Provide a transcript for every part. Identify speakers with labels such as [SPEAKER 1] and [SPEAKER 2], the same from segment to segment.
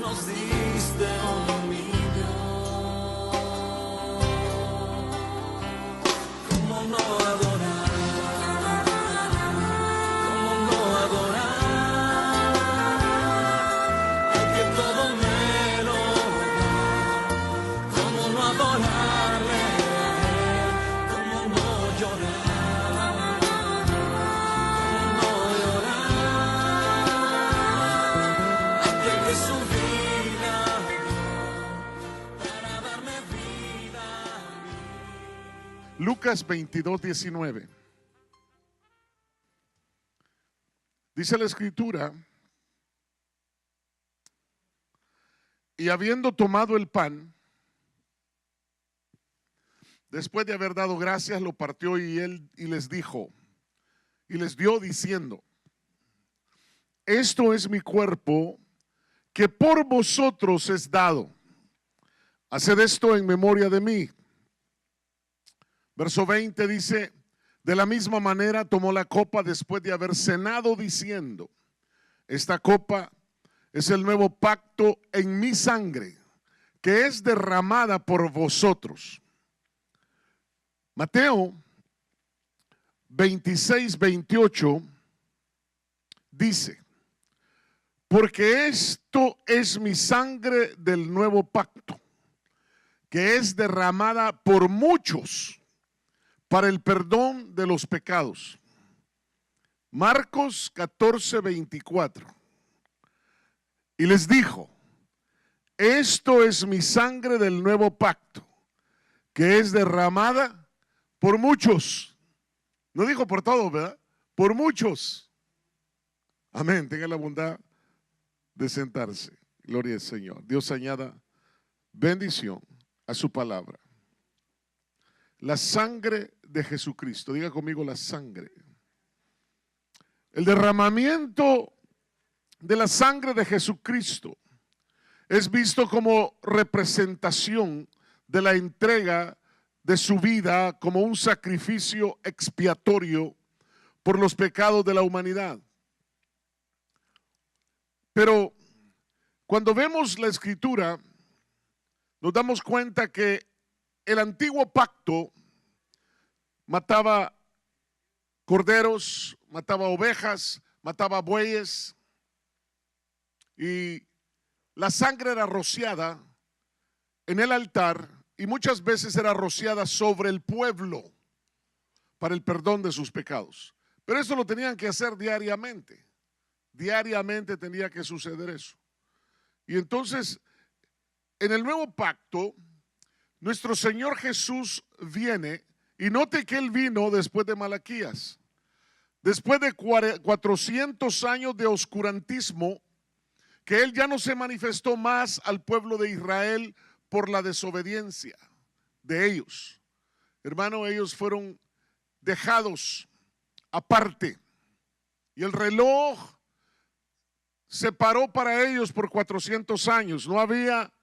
[SPEAKER 1] nos diste un niño. ¿Cómo no adorar? ¿Cómo no adorar? Al que todo me lo da. ¿Cómo no adorarle? ¿Cómo no llorar? ¿Cómo no llorar? Aquel que su vida dio para darme vida a mí.
[SPEAKER 2] Lucas 22:19. Dice la escritura: y habiendo tomado el pan, después de haber dado gracias, lo partió y les dijo, y les dio diciendo: esto es mi cuerpo que por vosotros es dado. Haced esto en memoria de mí. Verso 20 dice: de la misma manera tomó la copa después de haber cenado diciendo: esta copa es el nuevo pacto en mi sangre, que es derramada por vosotros. Mateo 26:28 dice: porque esto es mi sangre del nuevo pacto, que es derramada por muchos para el perdón de los pecados. Marcos 14:24. Y les dijo: esto es mi sangre del nuevo pacto, que es derramada por muchos. No dijo por todos, ¿verdad? Por muchos. Amén. Tenga la bondad de sentarse. Gloria al Señor. Dios añada bendición a su palabra. La sangre de Jesucristo. Diga conmigo: la sangre. El derramamiento de la sangre de Jesucristo es visto como representación de la entrega de su vida como un sacrificio expiatorio por los pecados de la humanidad. Pero cuando vemos la escritura, nos damos cuenta que el antiguo pacto mataba corderos, mataba ovejas, mataba bueyes, y la sangre era rociada en el altar y muchas veces era rociada sobre el pueblo para el perdón de sus pecados. Pero eso lo tenían que hacer diariamente. Diariamente tenía que suceder eso. Y entonces, en el nuevo pacto, nuestro Señor Jesús viene, y note que Él vino después de Malaquías. Después de 400 años de oscurantismo, que Él ya no se manifestó más al pueblo de Israel por la desobediencia de ellos. Hermano, ellos fueron dejados aparte. Y el reloj se paró para ellos por 400 años. No había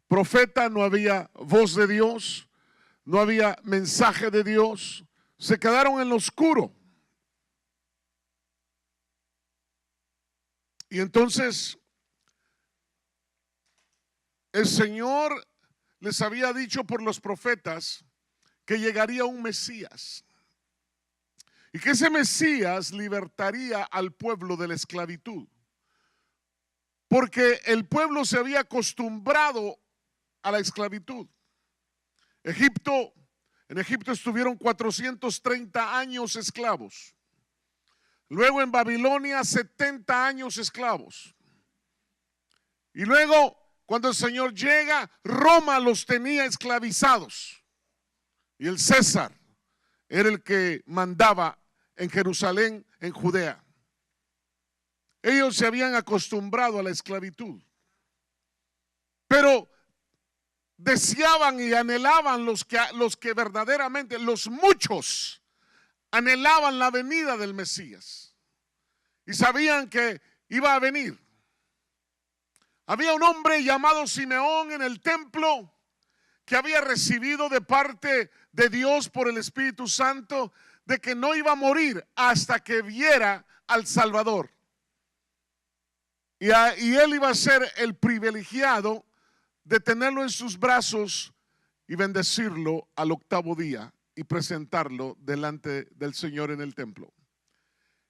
[SPEAKER 2] profeta, no había voz de Dios, no había mensaje de Dios. Se quedaron en lo oscuro. Y entonces el Señor les había dicho por los profetas que llegaría un Mesías y que ese Mesías libertaría al pueblo de la esclavitud, porque el pueblo se había acostumbrado a la esclavitud. En Egipto estuvieron 430 años esclavos. Luego en Babilonia 70 años esclavos. Y luego, cuando el Señor llega, Roma los tenía esclavizados. Y el César era el que mandaba en Jerusalén, en Judea. Ellos se habían acostumbrado a la esclavitud. Pero deseaban y anhelaban los que verdaderamente, los muchos, anhelaban la venida del Mesías. Y sabían que iba a venir. Había un hombre llamado Simeón en el templo que había recibido de parte de Dios por el Espíritu Santo de que no iba a morir hasta que viera al Salvador. y él iba a ser el privilegiado de tenerlo en sus brazos y bendecirlo al octavo día y presentarlo delante del Señor en el templo.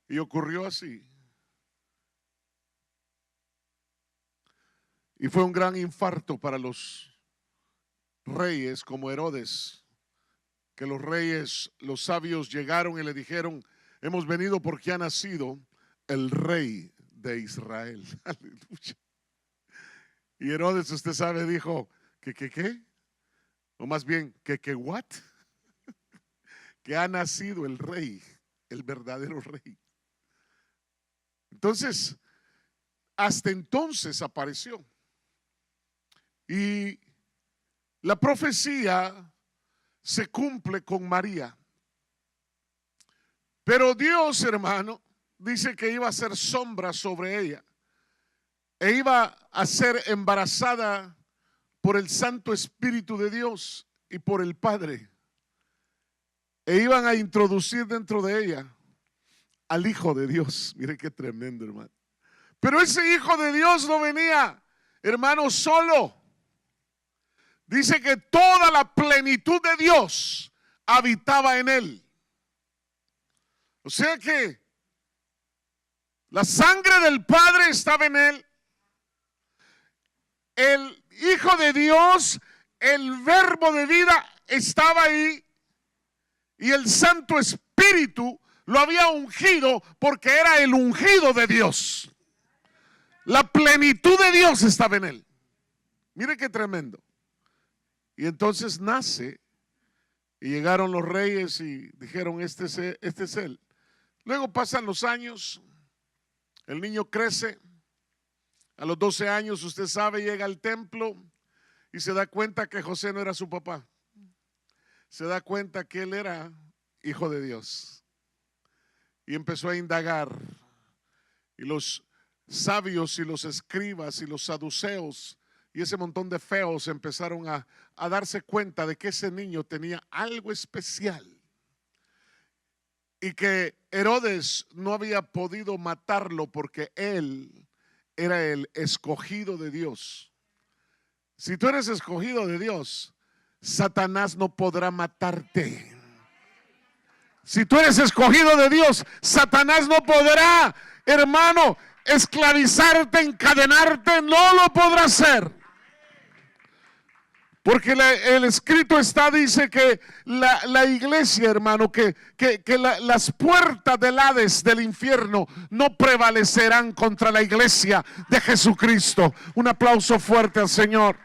[SPEAKER 2] Y ocurrió así. Y fue un gran infarto para los reyes como Herodes, que los reyes, los sabios llegaron y le dijeron: hemos venido porque ha nacido el rey de Israel. Aleluya. Y Herodes, usted sabe, dijo: ¿qué? O más bien, ¿what? Que ha nacido el rey, el verdadero rey. Entonces, hasta entonces apareció. Y la profecía se cumple con María. Pero Dios, hermano, dice que iba a ser sombra sobre ella. E iba a ser embarazada por el Santo Espíritu de Dios y por el Padre. E iban a introducir dentro de ella al Hijo de Dios. Mire qué tremendo, hermano. Pero ese Hijo de Dios no venía, hermano, solo. Dice que toda la plenitud de Dios habitaba en él. O sea que la sangre del Padre estaba en él. El Hijo de Dios, el Verbo de vida estaba ahí. Y el Santo Espíritu lo había ungido porque era el ungido de Dios. La plenitud de Dios estaba en él. Mire qué tremendo. Y entonces nace, y llegaron los reyes y dijeron: este es él. Luego pasan los años, el niño crece. A los 12 años, usted sabe, llega al templo y se da cuenta que José no era su papá. Se da cuenta que él era hijo de Dios. Y empezó a indagar. Y los sabios y los escribas y los saduceos y ese montón de feos empezaron a darse cuenta de que ese niño tenía algo especial. Y que Herodes no había podido matarlo porque él era el escogido de Dios. Si tú eres escogido de Dios, Satanás no podrá matarte. Si tú eres escogido de Dios, Satanás no podrá, hermano, esclavizarte, encadenarte, no lo podrá hacer. Porque el escrito está, dice que la iglesia, hermano, que las puertas del Hades, del infierno, no prevalecerán contra la iglesia de Jesucristo. Un aplauso fuerte al Señor.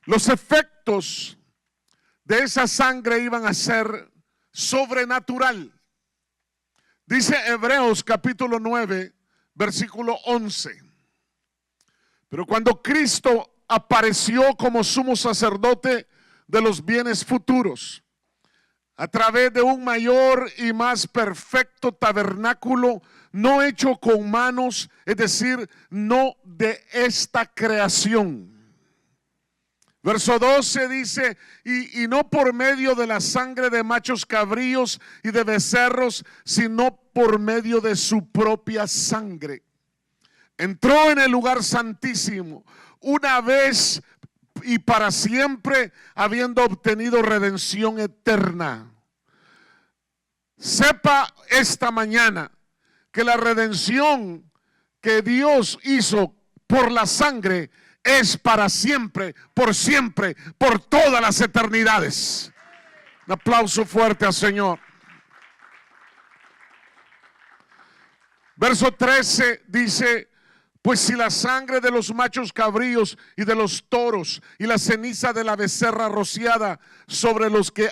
[SPEAKER 2] Los efectos de esa sangre iban a ser sobrenatural. Dice Hebreos capítulo 9, versículo 11. Pero cuando Cristo apareció como sumo sacerdote de los bienes futuros, a través de un mayor y más perfecto tabernáculo, no hecho con manos, es decir, no de esta creación. Verso 12 dice: y no por medio de la sangre de machos cabríos y de becerros, sino por medio de su propia sangre. Entró en el lugar santísimo una vez y para siempre, habiendo obtenido redención eterna. Sepa esta mañana que la redención que Dios hizo por la sangre es para siempre, por todas las eternidades. Un aplauso fuerte al Señor. Verso 13 dice: pues si la sangre de los machos cabríos y de los toros y la ceniza de la becerra rociada sobre los que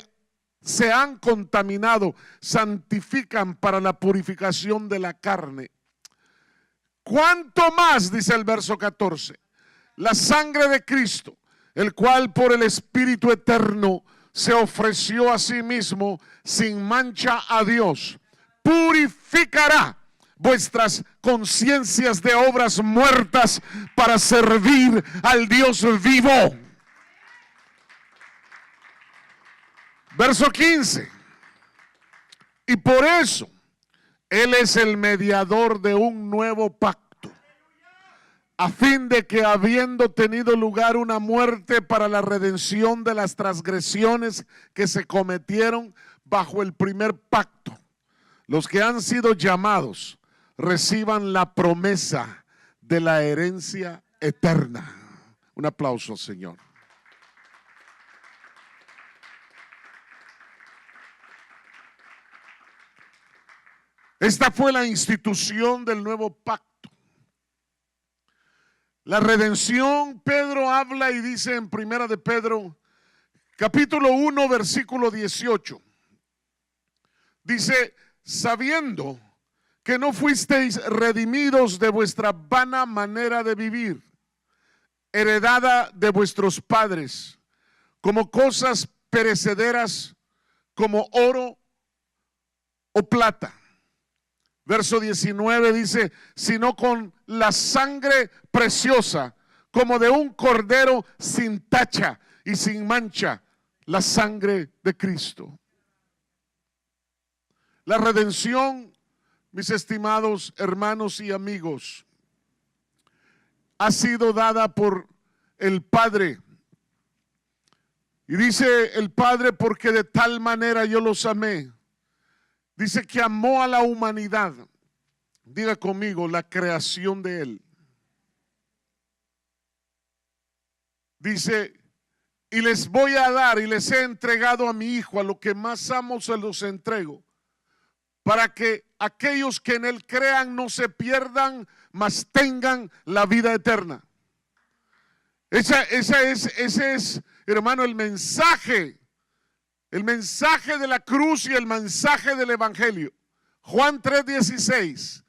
[SPEAKER 2] se han contaminado santifican para la purificación de la carne, ¿cuánto más, dice el verso 14, la sangre de Cristo, el cual por el Espíritu eterno se ofreció a sí mismo sin mancha a Dios, purificará vuestras conciencias de obras muertas para servir al Dios vivo? Verso 15. Y por eso Él es el mediador de un nuevo pacto, a fin de que, habiendo tenido lugar una muerte para la redención de las transgresiones que se cometieron bajo el primer pacto, los que han sido llamados reciban la promesa de la herencia eterna. Un aplauso al Señor. Esta fue la institución del nuevo pacto. La redención, Pedro habla y dice en Primera de Pedro, capítulo 1, versículo 18. Dice, sabiendo que no fuisteis redimidos de vuestra vana manera de vivir, heredada de vuestros padres, como cosas perecederas, como oro o plata. Verso 19 dice, sino con la sangre preciosa, como de un cordero sin tacha y sin mancha, la sangre de Cristo. La redención, mis estimados hermanos y amigos, ha sido dada por el Padre. Y dice el Padre, porque de tal manera yo los amé. Dice que amó a la humanidad. Diga conmigo, la creación de Él. Dice, y les voy a dar, y les he entregado a mi Hijo, a lo que más amo se los entrego, para que aquellos que en Él crean no se pierdan, mas tengan la vida eterna. Ese es, hermano, el mensaje de la cruz y el mensaje del Evangelio. Juan 3:16.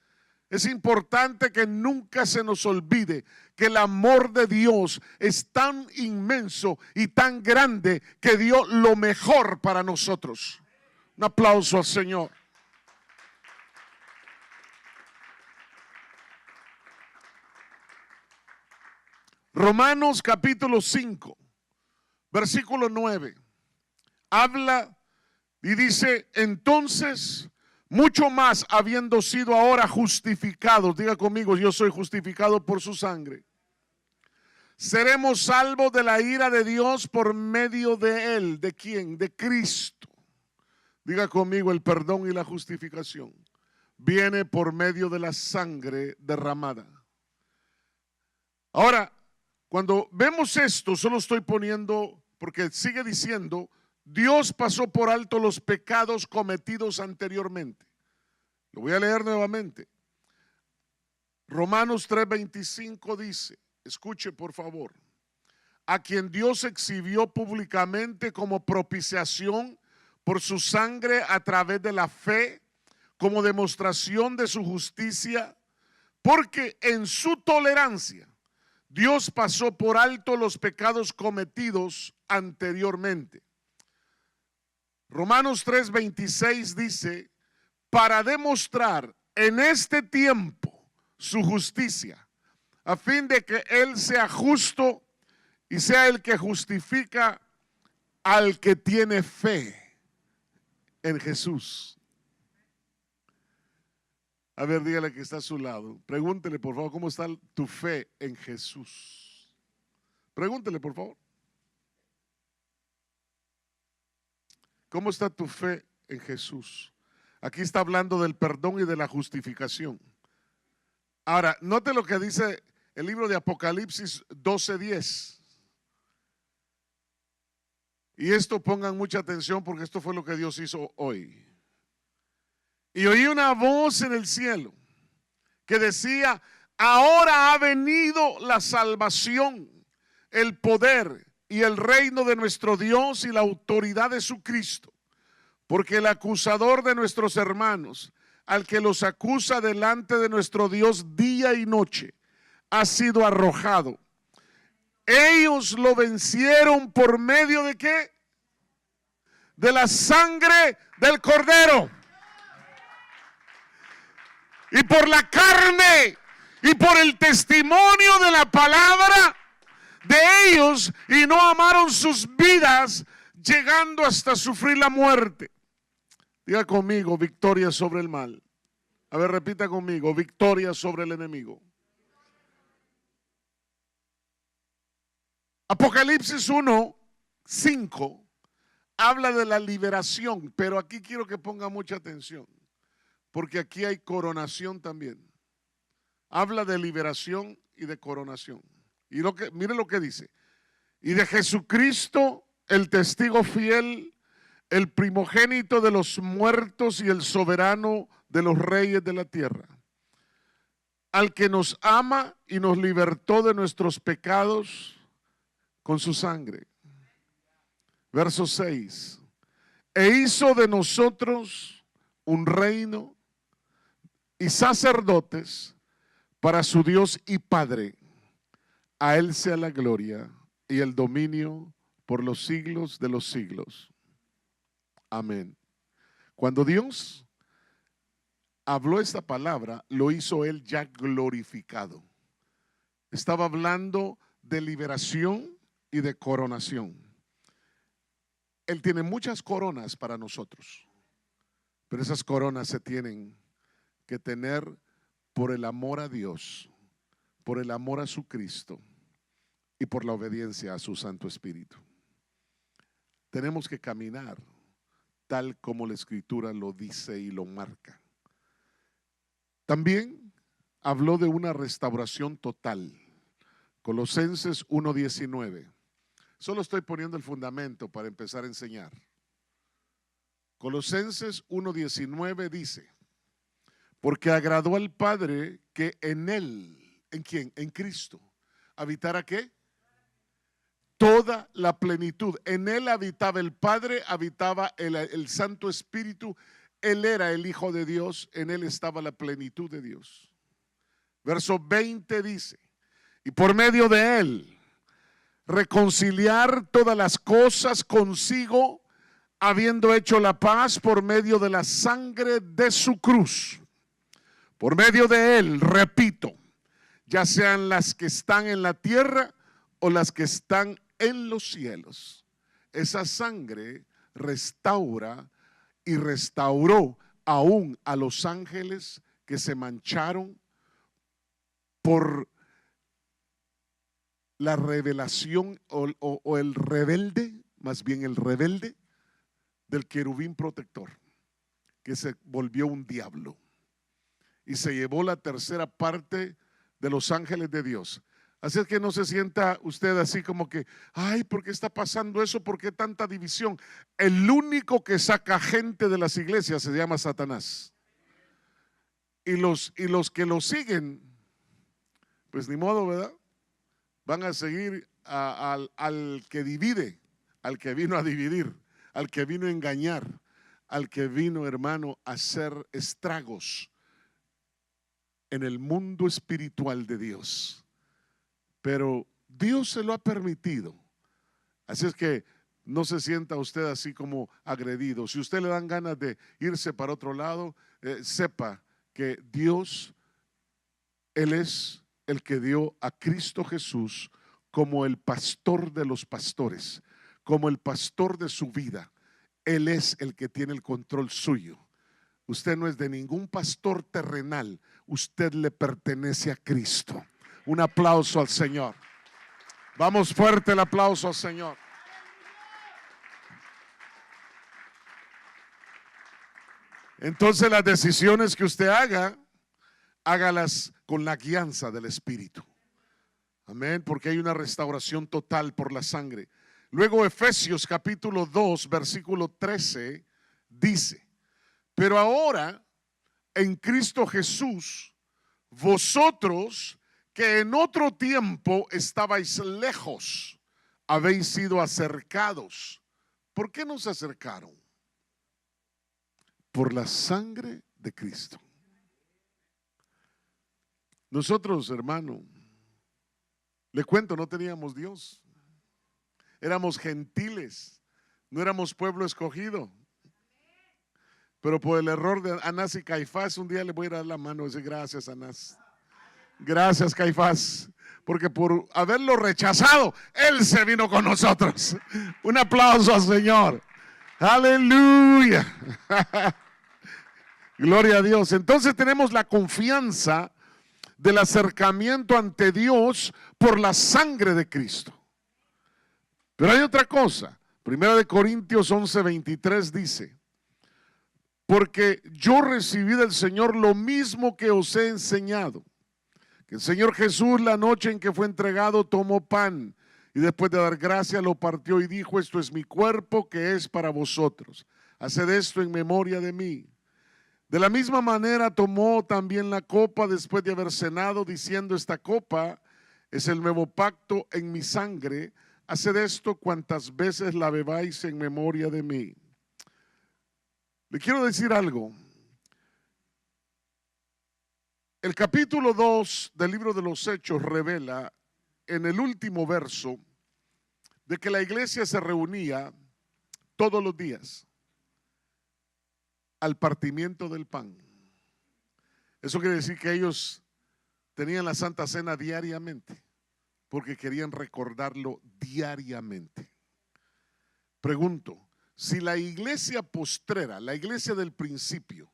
[SPEAKER 2] Es importante que nunca se nos olvide que el amor de Dios es tan inmenso y tan grande que dio lo mejor para nosotros. Un aplauso al Señor. Romanos capítulo 5, versículo 9. Habla y dice, entonces, mucho más habiendo sido ahora justificados, diga conmigo, yo soy justificado por su sangre, seremos salvos de la ira de Dios por medio de Él. ¿De quién? De Cristo. Diga conmigo, el perdón y la justificación viene por medio de la sangre derramada. Ahora, cuando vemos esto, solo estoy poniendo, porque sigue diciendo, Dios pasó por alto los pecados cometidos anteriormente. Lo voy a leer nuevamente. Romanos 3:25 dice, escuche por favor, a quien Dios exhibió públicamente como propiciación por su sangre a través de la fe, como demostración de su justicia, porque en su tolerancia Dios pasó por alto los pecados cometidos anteriormente. Romanos 3:26 dice, para demostrar en este tiempo su justicia, a fin de que Él sea justo y sea el que justifica al que tiene fe en Jesús. A ver, dígale que está a su lado. Pregúntele, por favor, ¿cómo está tu fe en Jesús? Pregúntele, por favor. ¿Cómo está tu fe en Jesús? Aquí está hablando del perdón y de la justificación. Ahora, note lo que dice el libro de Apocalipsis 12:10. Y esto pongan mucha atención porque esto fue lo que Dios hizo hoy. Y oí una voz en el cielo que decía, ahora ha venido la salvación, el poder y el reino de nuestro Dios y la autoridad de su Cristo, porque el acusador de nuestros hermanos, al que los acusa delante de nuestro Dios día y noche, ha sido arrojado. Ellos lo vencieron por medio de ¿qué? De la sangre del Cordero. Y por la carne y por el testimonio de la palabra de ellos, y no amaron sus vidas, llegando hasta sufrir la muerte. Diga conmigo, victoria sobre el mal. A ver, repita conmigo, victoria sobre el enemigo. Apocalipsis 1:5 habla de la liberación, pero aquí quiero que ponga mucha atención, porque aquí hay coronación también. Habla de liberación y de coronación. Y mire lo que dice. Y de Jesucristo, el testigo fiel, el primogénito de los muertos y el soberano de los reyes de la tierra, al que nos ama y nos libertó de nuestros pecados con su sangre. Verso 6. E hizo de nosotros un reino y sacerdotes para su Dios y Padre. A Él sea la gloria y el dominio por los siglos de los siglos. Amén. Cuando Dios habló esta palabra, lo hizo Él ya glorificado. Estaba hablando de liberación y de coronación. Él tiene muchas coronas para nosotros, pero esas coronas se tienen que tener por el amor a Dios, por el amor a su Cristo y por la obediencia a su Santo Espíritu. Tenemos que caminar tal como la Escritura lo dice y lo marca. También habló de una restauración total. Colosenses 1:19. Solo estoy poniendo el fundamento para empezar a enseñar. Colosenses 1:19 dice: porque agradó al Padre que en Él, ¿en quién? En Cristo, habitara ¿qué? Toda la plenitud. En Él habitaba el Padre, habitaba el Santo Espíritu. Él era el Hijo de Dios, en Él estaba la plenitud de Dios. Verso 20 dice: y por medio de Él reconciliar todas las cosas consigo, habiendo hecho la paz por medio de la sangre de su cruz. Por medio de Él, repito, ya sean las que están en la tierra o las que están en los cielos. Esa sangre restaura y restauró aún a los ángeles que se mancharon por la revelación o el rebelde, más bien el rebelde del querubín protector, que se volvió un diablo y se llevó la tercera parte de los ángeles de Dios. Así es que no se sienta usted así como que, ay, ¿por qué está pasando eso? ¿Por qué tanta división? El único que saca gente de las iglesias se llama Satanás. Y los que lo siguen, pues ni modo, ¿verdad? Van a seguir al que divide, al que vino a dividir, al que vino a engañar, al que vino, hermano, a hacer estragos en el mundo espiritual de Dios. Pero Dios se lo ha permitido. Así es que no se sienta usted así como agredido. Si usted le dan ganas de irse para otro lado, sepa que Dios, Él es el que dio a Cristo Jesús como el pastor de los pastores, como el pastor de su vida. Él es el que tiene el control suyo. Usted no es de ningún pastor terrenal, usted le pertenece a Cristo. Un aplauso al Señor. Vamos, fuerte el aplauso al Señor. Entonces las decisiones que usted haga, hágalas con la guianza del Espíritu. Amén, porque hay una restauración total por la sangre. Luego Efesios capítulo 2 versículo 13 dice: pero ahora en Cristo Jesús, vosotros que en otro tiempo estabais lejos, habéis sido acercados. ¿Por qué nos acercaron? Por la sangre de Cristo. Nosotros, hermano, le cuento, no teníamos Dios. Éramos gentiles, no éramos pueblo escogido. Pero por el error de Anás y Caifás, un día le voy a dar la mano y decir: gracias, Anás. Gracias, Caifás, porque por haberlo rechazado, Él se vino con nosotros. Un aplauso al Señor. Aleluya. Gloria a Dios. Entonces tenemos la confianza del acercamiento ante Dios por la sangre de Cristo. Pero hay otra cosa. Primera de Corintios 11:23 dice: porque yo recibí del Señor lo mismo que os he enseñado, que el Señor Jesús, la noche en que fue entregado, tomó pan y después de dar gracias lo partió y dijo: esto es mi cuerpo que es para vosotros, haced esto en memoria de mí. De la misma manera tomó también la copa después de haber cenado, diciendo: esta copa es el nuevo pacto en mi sangre, haced esto cuantas veces la bebáis en memoria de mí. Le quiero decir algo. El capítulo 2 del libro de los Hechos revela en el último verso de que la iglesia se reunía todos los días al partimiento del pan. Eso quiere decir que ellos tenían la Santa Cena diariamente, porque querían recordarlo diariamente. Pregunto, si la iglesia postrera, la iglesia del principio,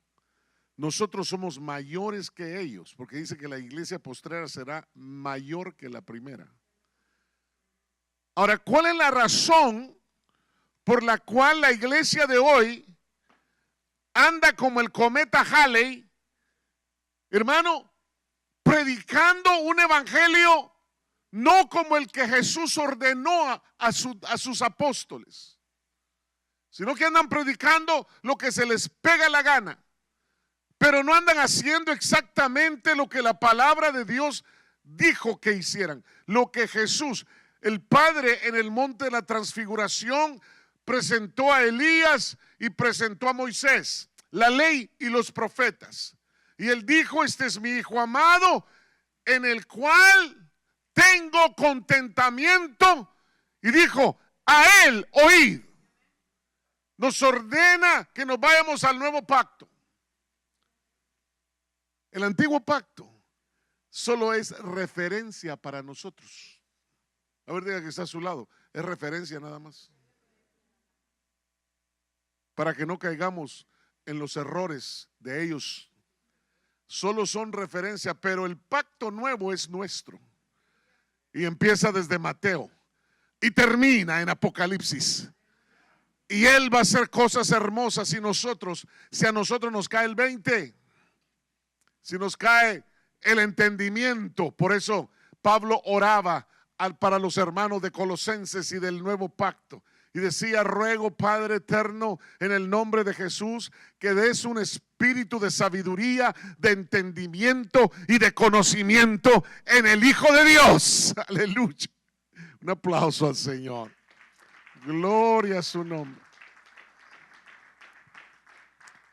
[SPEAKER 2] nosotros somos mayores que ellos, porque dice que la iglesia postrera será mayor que la primera. Ahora, ¿cuál es la razón por la cual la iglesia de hoy anda como el cometa Halley, hermano, predicando un evangelio no como el que Jesús ordenó a sus apóstoles, sino que andan predicando lo que se les pega la gana, pero no andan haciendo exactamente lo que la palabra de Dios dijo que hicieran? Lo que Jesús, el Padre, en el monte de la transfiguración presentó a Elías y presentó a Moisés, la ley y los profetas. Y él dijo: este es mi hijo amado, en el cual tengo contentamiento. Y dijo: a él oíd. Nos ordena que nos vayamos al nuevo pacto. El antiguo pacto solo es referencia para nosotros. A ver, diga que está a su lado. Es referencia nada más, para que no caigamos en los errores de ellos. Solo son referencia, pero el pacto nuevo es nuestro. Y empieza desde Mateo y termina en Apocalipsis. Y Él va a hacer cosas hermosas si a nosotros nos cae el 20, si nos cae el entendimiento. Por eso Pablo oraba para los hermanos de Colosenses y del nuevo pacto. Y decía: ruego, Padre eterno, en el nombre de Jesús, que des un espíritu de sabiduría, de entendimiento y de conocimiento en el Hijo de Dios. Aleluya. Un aplauso al Señor. Gloria a su nombre.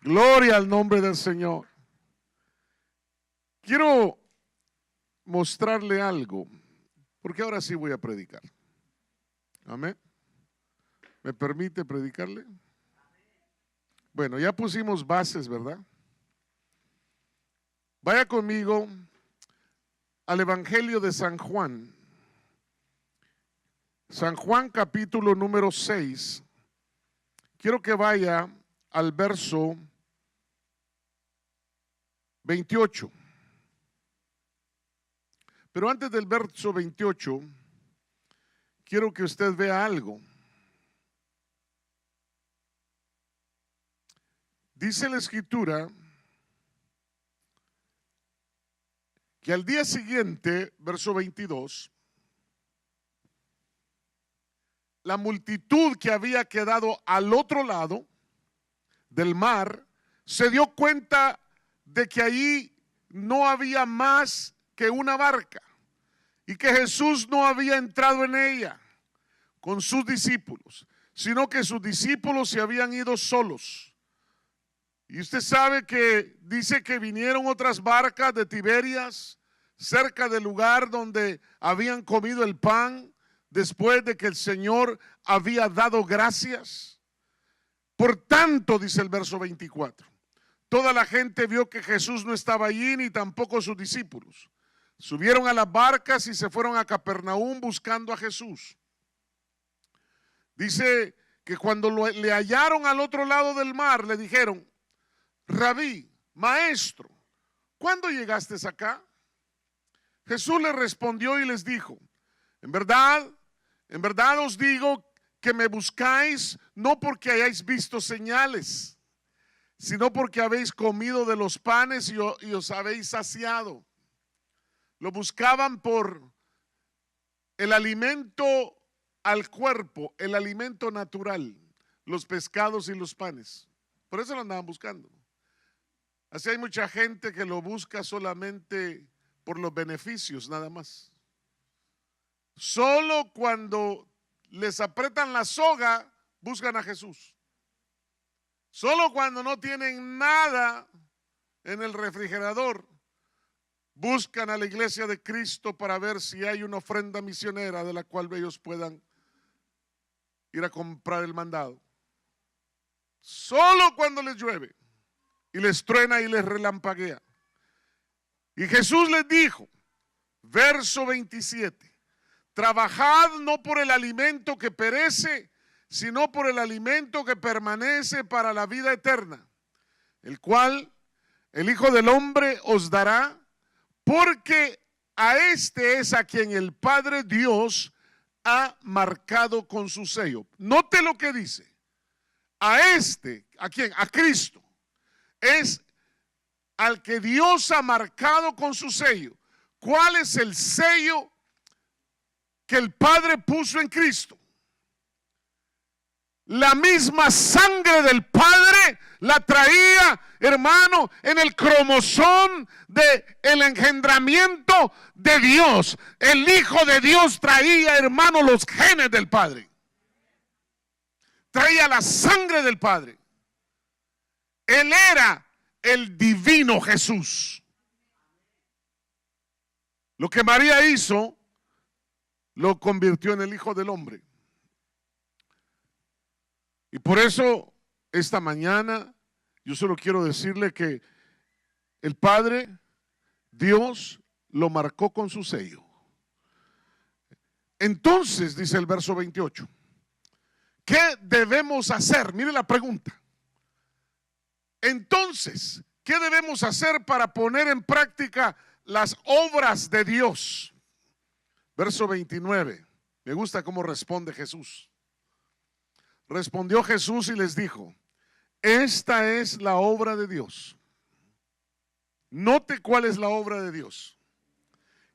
[SPEAKER 2] Gloria al nombre del Señor. Quiero mostrarle algo, porque ahora sí voy a predicar. Amén. ¿Me permite predicarle? Bueno, ya pusimos bases, ¿verdad? Vaya conmigo al Evangelio de San Juan. San Juan capítulo número 6. Quiero que vaya al verso 28. Pero antes del verso 28, quiero que usted vea algo. Dice la Escritura que al día siguiente, verso 22, la multitud que había quedado al otro lado del mar se dio cuenta de que allí no había más que una barca y que Jesús no había entrado en ella con sus discípulos, sino que sus discípulos se habían ido solos. Y usted sabe que dice que vinieron otras barcas de Tiberias cerca del lugar donde habían comido el pan después de que el Señor había dado gracias. Por tanto, dice el verso 24, toda la gente vio que Jesús no estaba allí, ni tampoco sus discípulos. subieron a las barcas y se fueron a Capernaum buscando a Jesús. Dice que cuando le hallaron al otro lado del mar, le dijeron: Rabí, maestro, ¿cuándo llegaste acá? Jesús les respondió y les dijo: en verdad os digo que me buscáis no porque hayáis visto señales, sino porque habéis comido de los panes y os habéis saciado. Lo buscaban por el alimento al cuerpo, el alimento natural, los pescados y los panes. Por eso lo andaban buscando. Así hay mucha gente que lo busca solamente por los beneficios, nada más. Solo cuando les apretan la soga, buscan a Jesús. Solo cuando no tienen nada en el refrigerador, buscan a la iglesia de Cristo para ver si hay una ofrenda misionera de la cual ellos puedan ir a comprar el mandado. Solo cuando les llueve y les truena y les relampaguea. Y Jesús les dijo, verso 27, trabajad no por el alimento que perece, sino por el alimento que permanece para la vida eterna, el cual el Hijo del Hombre os dará, porque a este es a quien el Padre Dios ha marcado con su sello. Note lo que dice. A este, ¿a quién? A Cristo. Es al que Dios ha marcado con su sello. ¿Cuál es el sello que el Padre puso en Cristo? La misma sangre del Padre la traía, hermano, en el cromosoma del engendramiento de Dios. El Hijo de Dios traía, hermano, los genes del Padre. Traía la sangre del Padre. Él era el divino Jesús. Lo que María hizo, lo convirtió en el Hijo del Hombre. Y por eso, esta mañana, yo solo quiero decirle que el Padre, Dios, lo marcó con su sello. Entonces, dice el verso 28, ¿qué debemos hacer? Mire la pregunta. Entonces, ¿qué debemos hacer para poner en práctica las obras de Dios? Verso 29. Me gusta cómo responde Jesús. Respondió Jesús y les dijo: esta es la obra de Dios. Note cuál es la obra de Dios.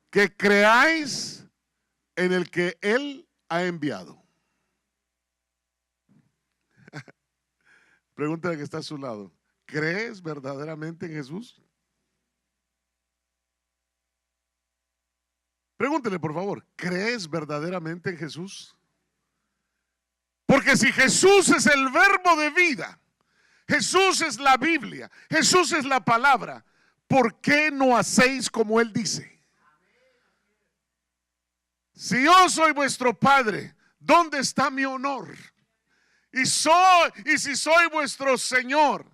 [SPEAKER 2] Que creáis en el que Él ha enviado. Pregúntale que está a su lado: ¿crees verdaderamente en Jesús? Pregúntele, por favor, ¿crees verdaderamente en Jesús? Porque si Jesús es el verbo de vida, Jesús es la Biblia, Jesús es la palabra, ¿por qué no hacéis como Él dice? Si yo soy vuestro Padre, ¿dónde está mi honor? Y si soy vuestro Señor,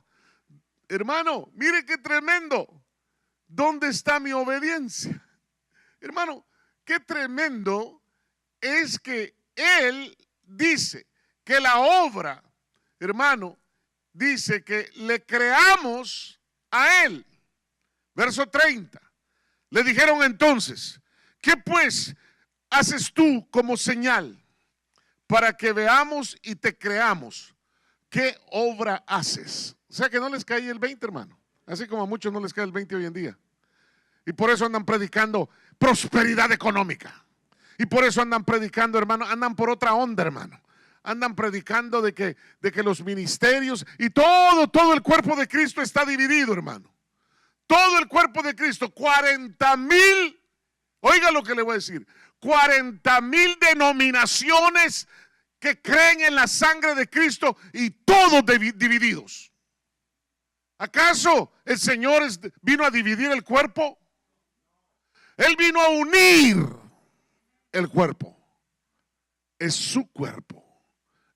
[SPEAKER 2] hermano, mire qué tremendo. ¿Dónde está mi obediencia? Hermano, qué tremendo es que Él dice que la obra, hermano, dice que le creamos a Él. Verso 30. Le dijeron entonces: ¿qué pues haces tú como señal para que veamos y te creamos? ¿Qué obra haces? O sea que no les cae el 20, hermano. Así como a muchos no les cae el 20 hoy en día. Y por eso andan predicando prosperidad económica. Y por eso andan predicando, hermano, andan por otra onda, hermano. Andan predicando de que los ministerios y todo el cuerpo de Cristo está dividido, hermano. Todo el cuerpo de Cristo, 40,000, oiga lo que le voy a decir, 40,000 denominaciones que creen en la sangre de Cristo y todos divididos. ¿Acaso el Señor vino a dividir el cuerpo? Él vino a unir el cuerpo. Es su cuerpo,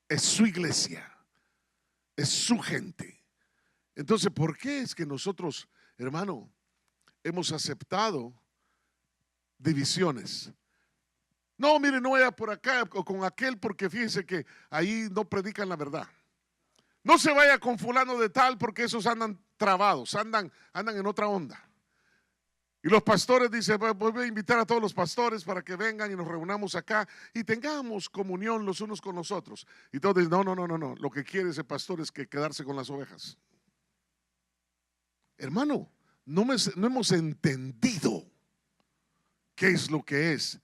[SPEAKER 2] es su iglesia, es su gente. Entonces, ¿por qué es que nosotros, hermano, hemos aceptado divisiones. No, mire, no vaya por acá o con aquel porque fíjese que ahí no predican la verdad. No se vaya con fulano de tal porque esos andan trabados, andan en otra onda. Y los pastores dicen, voy a invitar a todos los pastores para que vengan y nos reunamos acá y tengamos comunión los unos con los otros. Y todos dicen, no, lo que quiere ese pastor es que quedarse con las ovejas. Hermano, no hemos entendido qué es lo que es.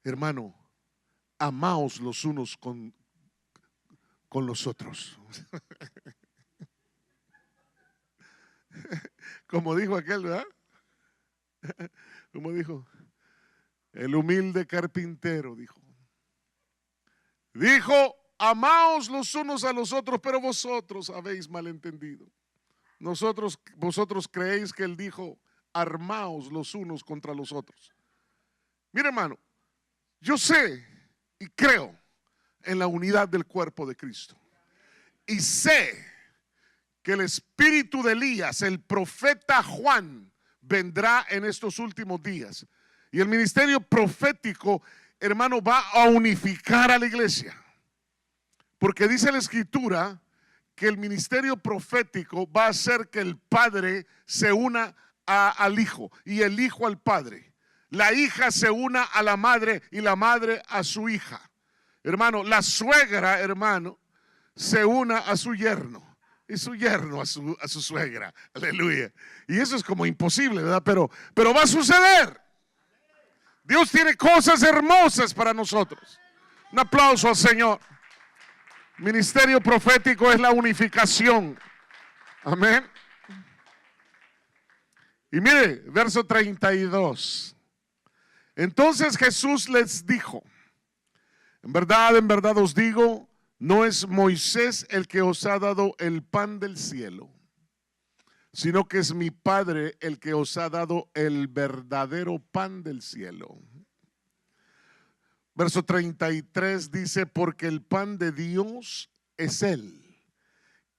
[SPEAKER 2] Hermano, amaos los unos con los otros. Como dijo aquel, ¿verdad? Como dijo el humilde carpintero, dijo, amaos los unos a los otros, pero vosotros habéis malentendido. Vosotros creéis que él dijo, armaos los unos contra los otros. Mira, hermano, yo sé y creo en la unidad del cuerpo de Cristo. Y sé que el espíritu de Elías, el profeta Juan, vendrá en estos últimos días. Y el ministerio profético, hermano, va a unificar a la iglesia. Porque dice la escritura que el ministerio profético va a hacer que el padre se una al hijo y el hijo al padre. La hija se una a la madre y la madre a su hija. Hermano, la suegra, hermano, se una a su yerno. Y su yerno a su suegra, aleluya. Y eso es como imposible, ¿verdad? Pero va a suceder. Dios tiene cosas hermosas para nosotros. Un aplauso al Señor. Ministerio profético es la unificación. Amén. Y mire, verso 32. Entonces Jesús les dijo, en verdad os digo, no es Moisés el que os ha dado el pan del cielo, sino que es mi Padre el que os ha dado el verdadero pan del cielo. Verso 33 dice, porque el pan de Dios es Él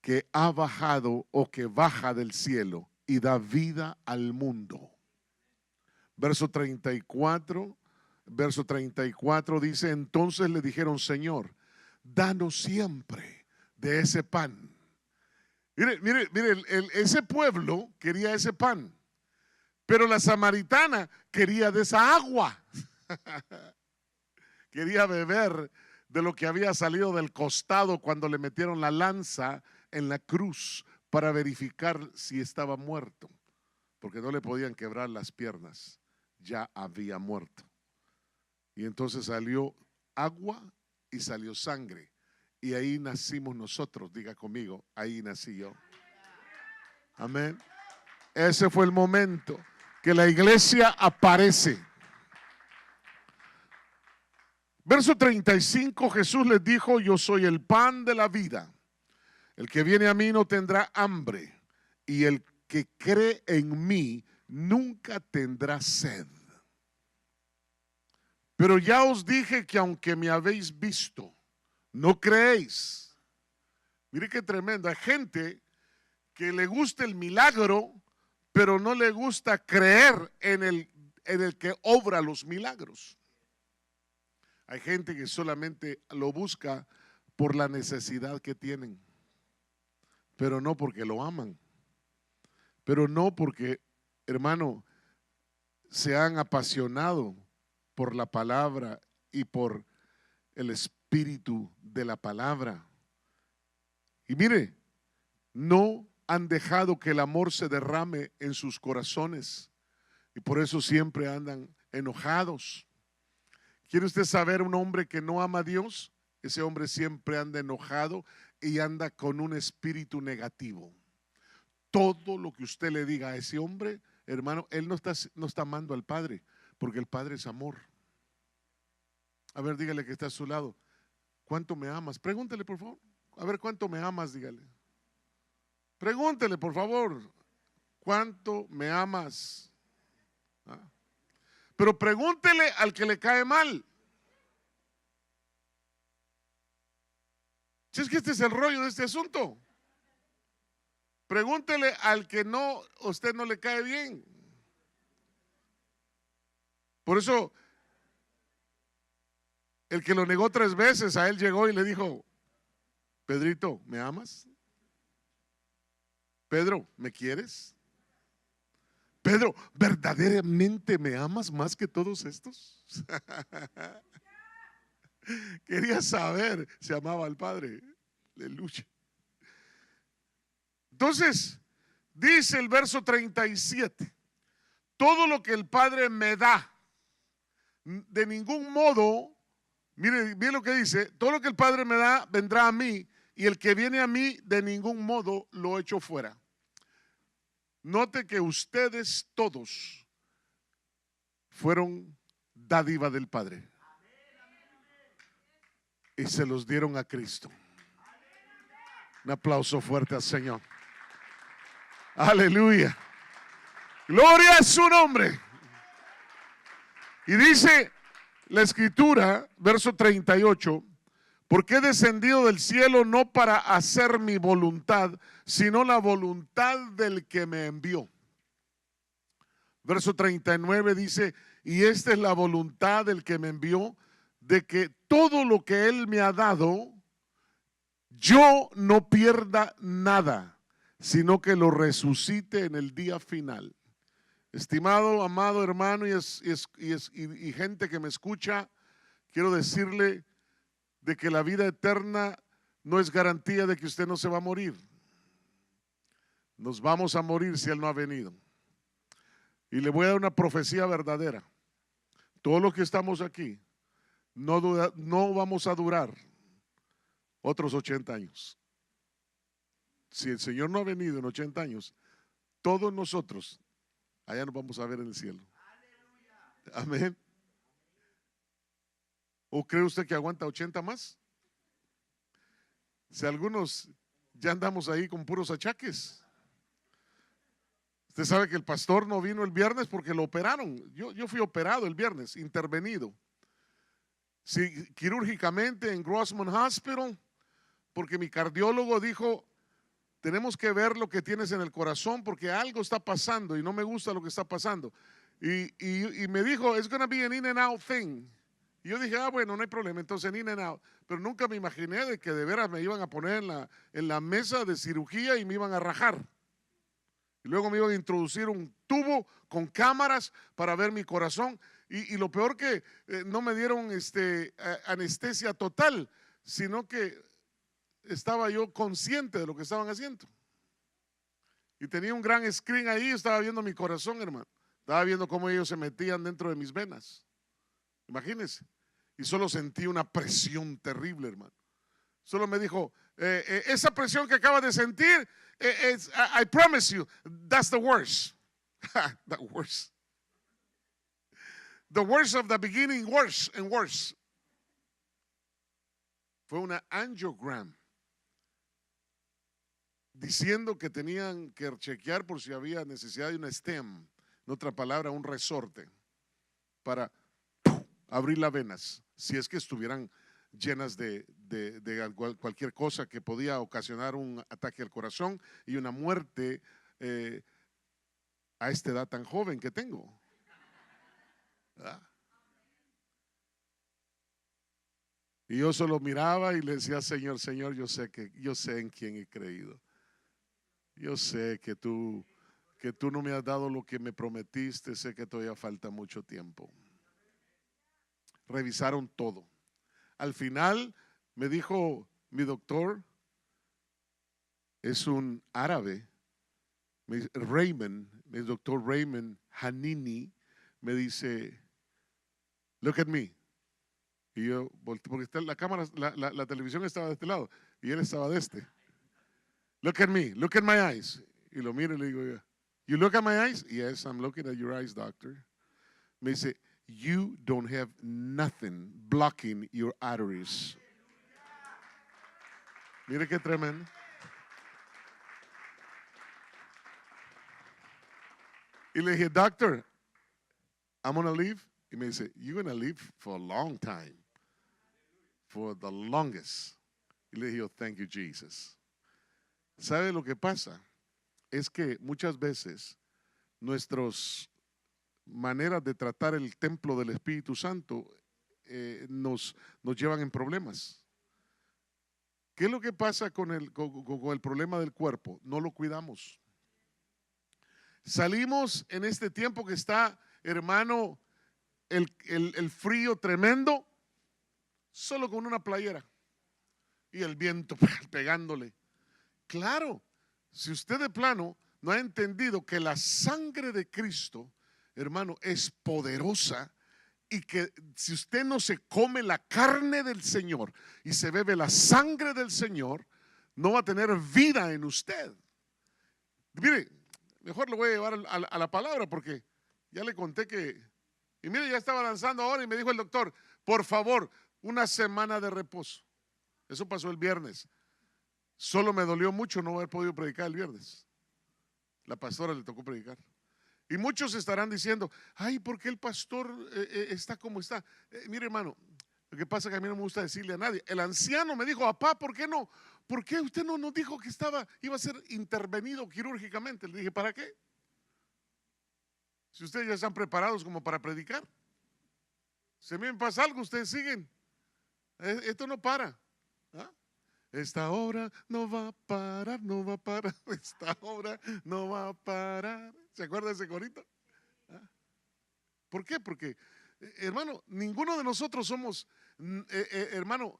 [SPEAKER 2] que ha bajado o que baja del cielo y da vida al mundo. Verso 34 dice, entonces le dijeron, Señor, danos siempre de ese pan. Mire, ese pueblo quería ese pan, pero la samaritana quería de esa agua. Quería beber de lo que había salido del costado cuando le metieron la lanza en la cruz para verificar si estaba muerto, porque no le podían quebrar las piernas, ya había muerto. Y entonces salió agua y salió sangre. Y ahí nacimos nosotros, diga conmigo, ahí nací yo. Amén. Ese fue el momento que la iglesia aparece. Verso 35, Jesús les dijo, yo soy el pan de la vida. El que viene a mí no tendrá hambre, y el que cree en mí nunca tendrá sed. Pero ya os dije que aunque me habéis visto, no creéis. Mire qué tremendo. Hay gente que le gusta el milagro, pero no le gusta creer en el que obra los milagros. Hay gente que solamente lo busca por la necesidad que tienen, pero no porque lo aman, pero no porque, hermano, se han apasionado por la palabra y por el espíritu de la palabra. Y mire, no han dejado que el amor se derrame en sus corazones y por eso siempre andan enojados. ¿Quiere usted saber un hombre que no ama a Dios? Ese hombre siempre anda enojado y anda con un espíritu negativo. Todo lo que usted le diga a ese hombre, hermano, él no está amando al Padre, porque el Padre es amor. A ver, dígale que está a su lado, ¿cuánto me amas? Pregúntele, por favor. A ver, ¿cuánto me amas? Dígale. Pregúntele, por favor, ¿cuánto me amas? ¿Ah? Pero pregúntele al que le cae mal. Si es que este es el rollo de este asunto. Pregúntele al que usted no le cae bien. Por eso, el que lo negó 3 veces, a él llegó y le dijo: Pedrito, ¿me amas? Pedro, ¿me quieres? Pedro, ¿verdaderamente me amas más que todos estos? Quería saber si amaba al Padre. Aleluya. Entonces, dice el verso 37, todo lo que el Padre me da, de ningún modo, mire bien lo que dice, todo lo que el Padre me da vendrá a mí, y el que viene a mí de ningún modo lo echo fuera. Note que ustedes todos fueron dádiva del Padre y se los dieron a Cristo. Un aplauso fuerte al Señor. Aleluya. Gloria a su nombre. Y dice la Escritura, verso 38, porque he descendido del cielo no para hacer mi voluntad, sino la voluntad del que me envió. Verso 39 dice, y esta es la voluntad del que me envió, de que todo lo que él me ha dado, yo no pierda nada, sino que lo resucite en el día final. Estimado, amado hermano y gente que me escucha, quiero decirle de que la vida eterna no es garantía de que usted no se va a morir. Nos vamos a morir si Él no ha venido. Y le voy a dar una profecía verdadera. Todos los que estamos aquí no vamos a durar otros 80 años. Si el Señor no ha venido en 80 años, todos nosotros allá nos vamos a ver en el cielo. Amén. ¿O cree usted que aguanta 80 más? Si algunos ya andamos ahí con puros achaques. Usted sabe que el pastor no vino el viernes porque lo operaron. Yo fui operado el viernes, intervenido. Sí, quirúrgicamente en Grossman Hospital, porque mi cardiólogo dijo, tenemos que ver lo que tienes en el corazón porque algo está pasando y no me gusta lo que está pasando. Y me dijo, it's gonna be an in and out thing. Y yo dije, bueno, no hay problema, entonces en in and out. Pero nunca me imaginé de que de veras me iban a poner en la mesa de cirugía y me iban a rajar. Y luego me iban a introducir un tubo con cámaras para ver mi corazón. Y lo peor que no me dieron anestesia total, sino que estaba yo consciente de lo que estaban haciendo. Y tenía un gran screen ahí, estaba viendo mi corazón, hermano. Estaba viendo cómo ellos se metían dentro de mis venas. Imagínense. Y solo sentí una presión terrible, hermano. Solo me dijo, esa presión que acabas de sentir, I promise you, that's the worst. The worst. The worst of the beginning, worse and worse. Fue una angiogram, diciendo que tenían que chequear por si había necesidad de una stem, en otra palabra, un resorte, para abrir las venas, si es que estuvieran llenas de cualquier cosa que podía ocasionar un ataque al corazón y una muerte a esta edad tan joven que tengo. ¿Verdad? Y yo solo miraba y le decía, Señor, yo sé en quién he creído. Yo sé que tú no me has dado lo que me prometiste, sé que todavía falta mucho tiempo. Revisaron todo. Al final me dijo mi doctor, es un árabe, el doctor Raymond Hanini, me dice, look at me. Y yo volteé, porque la cámara, la televisión estaba de este lado y él estaba de este. Look at me, look at my eyes. Y lo miro y le digo, you look at my eyes? Yes, I'm looking at your eyes, doctor. Me dice, you don't have nothing blocking your arteries. Mire qué tremendo. Y le dije, doctor, I'm gonna leave. Y me dice, you're gonna live for a long time. For the longest. Y le dije, thank you, Jesus. ¿Sabe lo que pasa? Es que muchas veces nuestros maneras de tratar el templo del Espíritu Santo nos llevan en problemas. ¿Qué es lo que pasa con el problema del cuerpo? No lo cuidamos. Salimos en este tiempo que está, hermano, el frío tremendo, solo con una playera y el viento pegándole. Claro, si usted de plano no ha entendido que la sangre de Cristo, hermano, es poderosa, y que si usted no se come la carne del Señor y se bebe la sangre del Señor, no va a tener vida en usted. Mire, mejor lo voy a llevar a la palabra, porque ya le conté que, y mire, ya estaba danzando ahora y me dijo el doctor, por favor, una semana de reposo. Eso pasó el viernes. Solo me dolió mucho no haber podido predicar el viernes. La pastora le tocó predicar. Y muchos estarán diciendo, ay, ¿por qué el pastor está como está? Mire, hermano, lo que pasa es que a mí no me gusta decirle a nadie. El anciano me dijo, papá, ¿por qué no? ¿Por qué usted no nos dijo que iba a ser intervenido quirúrgicamente? Le dije, ¿para qué? Si ustedes ya están preparados como para predicar. Si a mí me pasa algo, ustedes siguen. Esto no para. ¿Ah? Esta obra no va a parar, no va a parar. Esta obra no va a parar. ¿Se acuerda de ese corito? ¿Ah? ¿Por qué? Porque, hermano, ninguno de nosotros somos, hermano,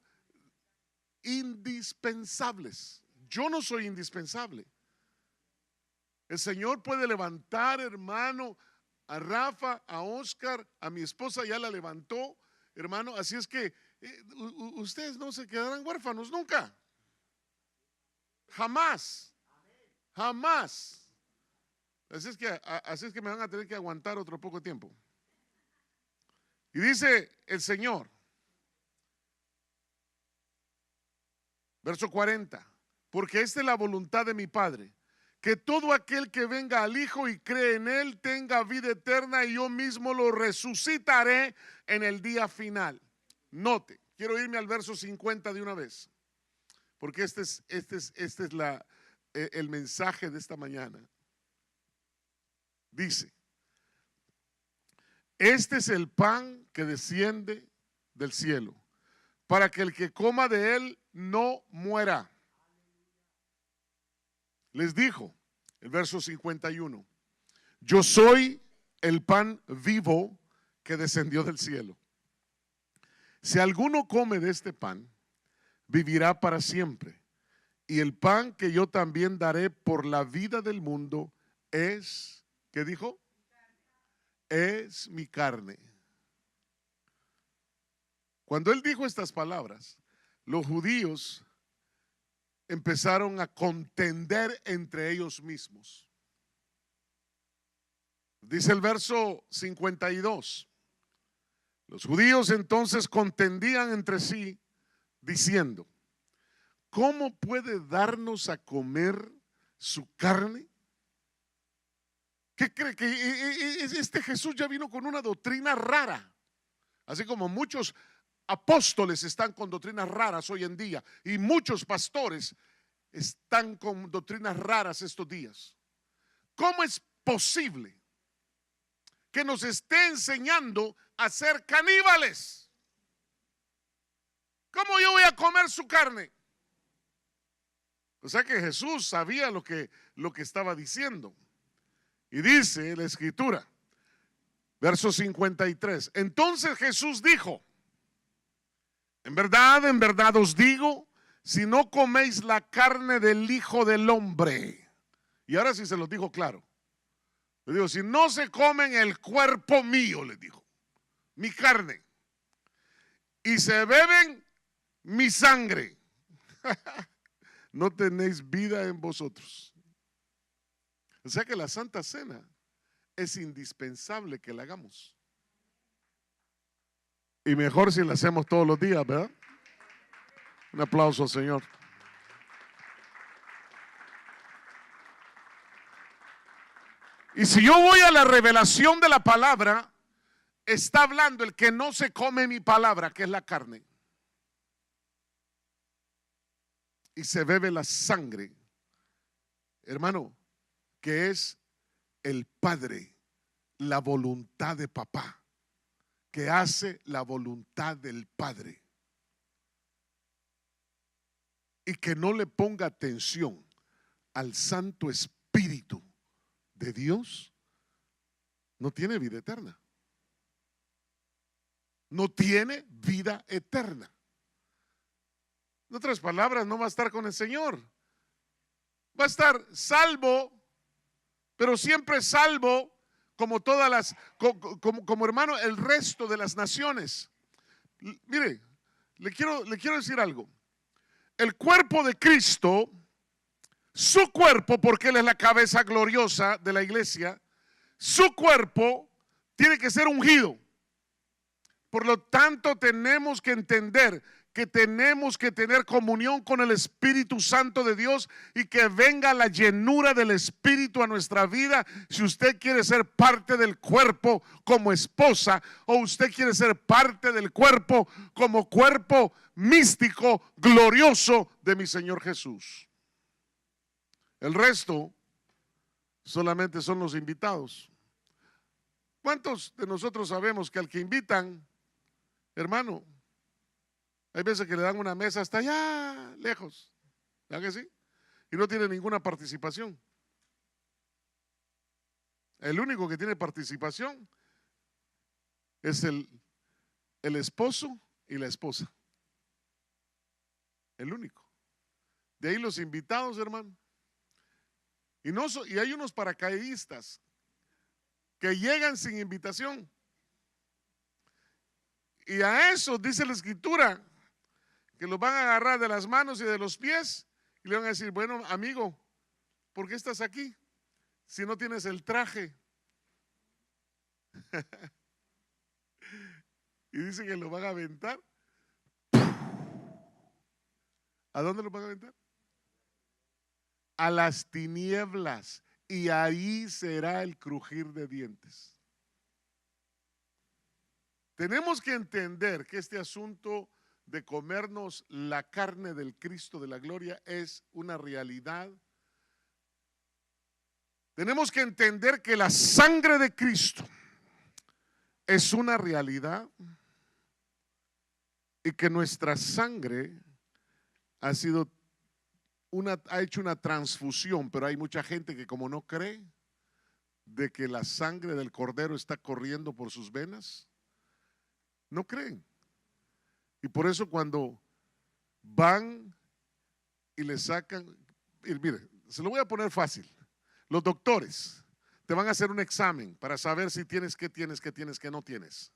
[SPEAKER 2] indispensables. Yo no soy indispensable. El Señor puede levantar, hermano, a Rafa, a Oscar, a mi esposa ya la levantó, hermano. Así es que ustedes no se quedarán huérfanos nunca. Jamás. Jamás. Así es que me van a tener que aguantar otro poco tiempo. Y dice el Señor, verso 40, porque esta es la voluntad de mi Padre, que todo aquel que venga al Hijo y cree en Él tenga vida eterna, y yo mismo lo resucitaré en el día final. Note, quiero irme al verso 50 de una vez, porque este es el mensaje de esta mañana. Dice, este es el pan que desciende del cielo, para que el que coma de él no muera. Les dijo, el verso 51, yo soy el pan vivo que descendió del cielo. Si alguno come de este pan, vivirá para siempre. Y el pan que yo también daré por la vida del mundo es, ¿qué dijo? Es mi carne. Cuando él dijo estas palabras, los judíos empezaron a contender entre ellos mismos. Dice el verso 52. Los judíos entonces contendían entre sí, diciendo, ¿cómo puede darnos a comer su carne? ¿Qué cree? Que este Jesús ya vino con una doctrina rara, así como muchos apóstoles están con doctrinas raras hoy en día, y muchos pastores están con doctrinas raras estos días. ¿Cómo es posible que nos esté enseñando a ser caníbales? ¿Cómo yo voy a comer su carne? O sea que Jesús sabía lo que estaba diciendo. Y dice la escritura, verso 53, entonces Jesús dijo, en verdad os digo, si no coméis la carne del Hijo del Hombre, y ahora sí se los dijo claro, le digo, si no se comen el cuerpo mío, les dijo, mi carne, y se beben mi sangre, no tenéis vida en vosotros. O sea que la Santa Cena es indispensable que la hagamos. Y mejor si la hacemos todos los días, ¿verdad? Un aplauso al Señor. Y si yo voy a la revelación de la palabra, está hablando el que no se come mi palabra, que es la carne, y se bebe la sangre, hermano, que es el Padre la voluntad de papá, que hace la voluntad del Padre, y que no le ponga atención al Santo Espíritu de Dios, no tiene vida eterna. No tiene vida eterna. En otras palabras, no va a estar con el Señor. Va a estar salvo, pero siempre salvo como todas las, como hermano, el resto de las naciones. Mire, le quiero decir algo. El cuerpo de Cristo, su cuerpo, porque Él es la cabeza gloriosa de la iglesia, su cuerpo tiene que ser ungido. Por lo tanto, tenemos que entender que tenemos que tener comunión con el Espíritu Santo de Dios y que venga la llenura del Espíritu a nuestra vida. Si usted quiere ser parte del cuerpo como esposa, o usted quiere ser parte del cuerpo como cuerpo místico, glorioso de mi Señor Jesús. El resto solamente son los invitados. ¿Cuántos de nosotros sabemos que al que invitan, hermano, hay veces que le dan una mesa hasta allá lejos, ¿verdad que sí? Y no tiene ninguna participación. El único que tiene participación es el esposo y la esposa. El único. De ahí los invitados, hermano. Y hay unos paracaidistas que llegan sin invitación. Y a eso dice la Escritura que los van a agarrar de las manos y de los pies y le van a decir: bueno, amigo, ¿por qué estás aquí si no tienes el traje? Y dice que lo van a aventar. ¿A dónde lo van a aventar? A las tinieblas, y ahí será el crujir de dientes. Tenemos que entender que este asunto de comernos la carne del Cristo de la gloria es una realidad. Tenemos que entender que la sangre de Cristo es una realidad y que nuestra sangre ha hecho una transfusión, pero hay mucha gente que, como no cree de que la sangre del Cordero está corriendo por sus venas, no creen. Y por eso cuando van y le sacan, y mire, se lo voy a poner fácil. Los doctores te van a hacer un examen para saber si tienes, que no tienes.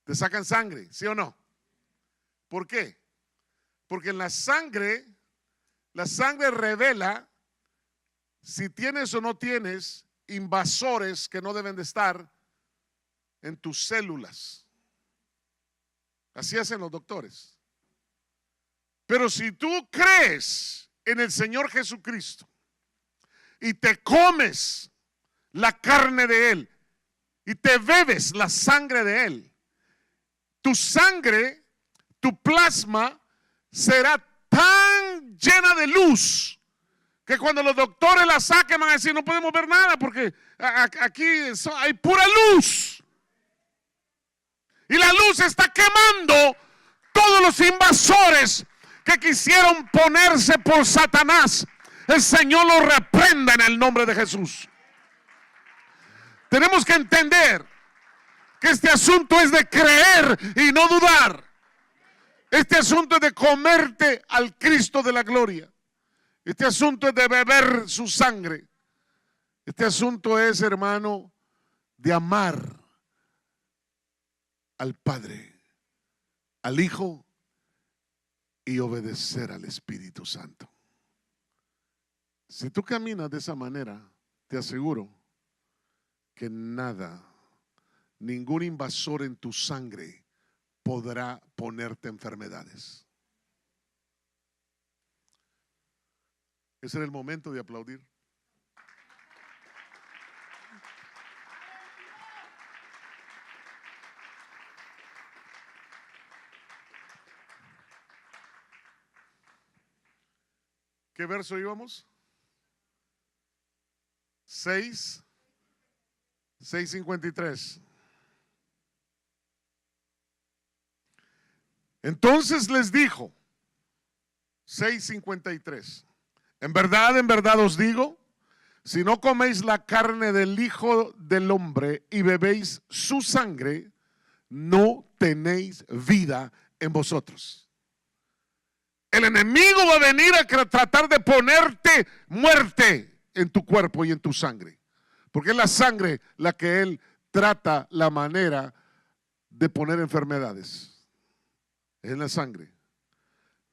[SPEAKER 2] Te sacan sangre, ¿sí o no? ¿Por qué? Porque en la sangre revela si tienes o no tienes invasores que no deben de estar en tus células. Así hacen los doctores. Pero si tú crees en el Señor Jesucristo y te comes la carne de Él y te bebes la sangre de Él, tu sangre, tu plasma será tan llena de luz que cuando los doctores la saquen van a decir: no podemos ver nada porque aquí hay pura luz. Y la luz está quemando todos los invasores que quisieron ponerse por Satanás. El Señor los reprenda en el nombre de Jesús. Tenemos que entender que este asunto es de creer y no dudar. Este asunto es de comerte al Cristo de la gloria. Este asunto es de beber su sangre. Este asunto es, hermano, de amar al Padre, al Hijo y obedecer al Espíritu Santo. Si tú caminas de esa manera, te aseguro que nada, ningún invasor en tu sangre podrá ponerte enfermedades. Ese era el momento de aplaudir. ¿Qué verso íbamos? 6. 6:53. Entonces les dijo, 6:53, en verdad os digo, si no coméis la carne del Hijo del Hombre y bebéis su sangre, no tenéis vida en vosotros. El enemigo va a venir a tratar de ponerte muerte en tu cuerpo y en tu sangre, porque es la sangre la que él trata la manera de poner enfermedades. Es la sangre.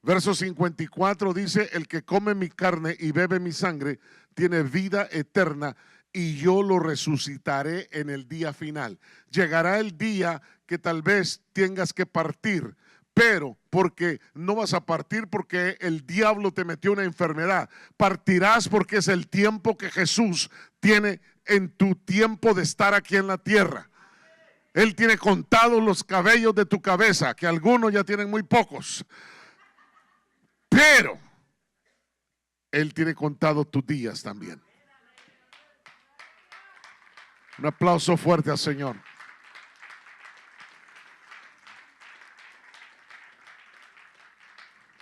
[SPEAKER 2] Verso 54 dice, el que come mi carne y bebe mi sangre tiene vida eterna y yo lo resucitaré en el día final. Llegará el día que tal vez tengas que partir, pero porque no vas a partir porque el diablo te metió una enfermedad. Partirás porque es el tiempo que Jesús tiene en tu tiempo de estar aquí en la tierra. Él tiene contados los cabellos de tu cabeza, que algunos ya tienen muy pocos. Pero Él tiene contados tus días también. Un aplauso fuerte al Señor.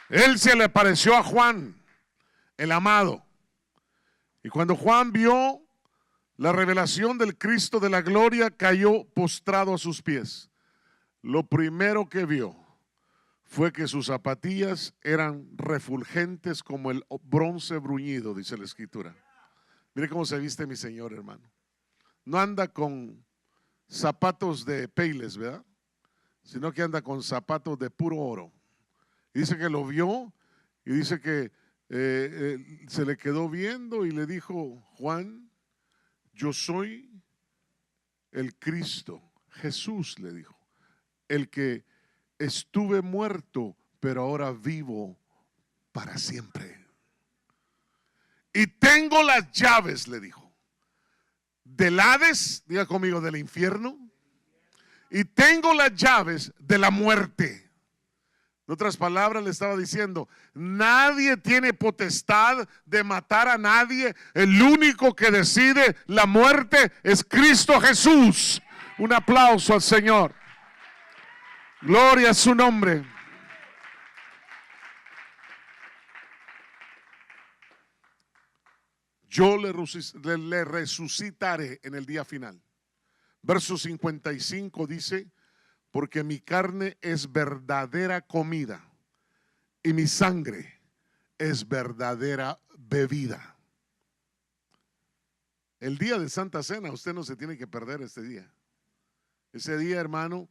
[SPEAKER 2] Él se le apareció a Juan, el amado. Y cuando Juan vio la revelación del Cristo de la gloria, cayó postrado a sus pies. Lo primero que vio fue que sus zapatillas eran refulgentes como el bronce bruñido, dice la Escritura. Mire cómo se viste mi Señor, hermano. No anda con zapatos de peiles, ¿verdad? Sino que anda con zapatos de puro oro. Y dice que lo vio y dice que se le quedó viendo y le dijo, Juan, yo soy el Cristo. Jesús le dijo, el que estuve muerto, pero ahora vivo para siempre. Y tengo las llaves, le dijo, del Hades, diga conmigo, del infierno. Y tengo las llaves de la muerte. En otras palabras le estaba diciendo, nadie tiene potestad de matar a nadie. El único que decide la muerte es Cristo Jesús. Un aplauso al Señor. Gloria a su nombre. Yo le resucitaré en el día final. Verso 55 dice, porque mi carne es verdadera comida y mi sangre es verdadera bebida. El día de Santa Cena, usted no se tiene que perder este día. Ese día, hermano,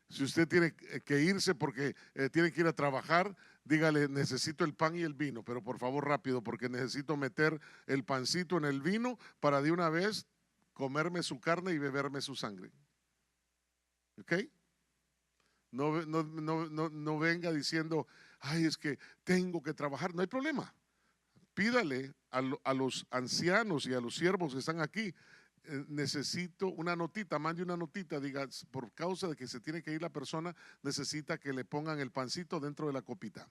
[SPEAKER 2] si usted tiene que irse porque tiene que ir a trabajar, dígale, necesito el pan y el vino, pero por favor rápido, porque necesito meter el pancito en el vino para de una vez comerme su carne y beberme su sangre. ¿Ok? No venga diciendo, ay, es que tengo que trabajar. No hay problema. Pídale a los ancianos y a los siervos que están aquí, necesito una notita, mande una notita, diga, por causa de que se tiene que ir la persona, necesita que le pongan el pancito dentro de la copita.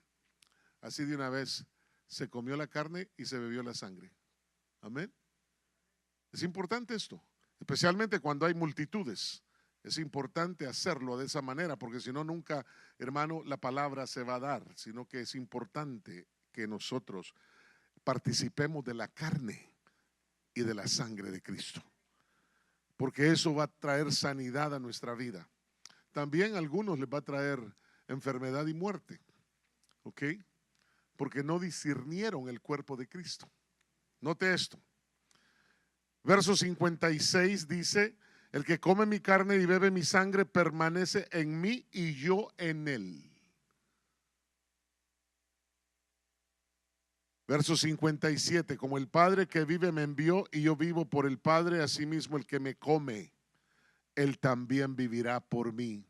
[SPEAKER 2] Así de una vez se comió la carne y se bebió la sangre. Amén. Es importante esto, especialmente cuando hay multitudes. Es importante hacerlo de esa manera, porque si no, nunca, hermano, la palabra se va a dar, sino que es importante que nosotros participemos de la carne y de la sangre de Cristo, porque eso va a traer sanidad a nuestra vida. También a algunos les va a traer enfermedad y muerte, ¿ok? Porque no discernieron el cuerpo de Cristo. Note esto. Verso 56 dice, el que come mi carne y bebe mi sangre permanece en mí y yo en él. Verso 57, como el Padre que vive me envió y yo vivo por el Padre, asimismo el que me come, él también vivirá por mí.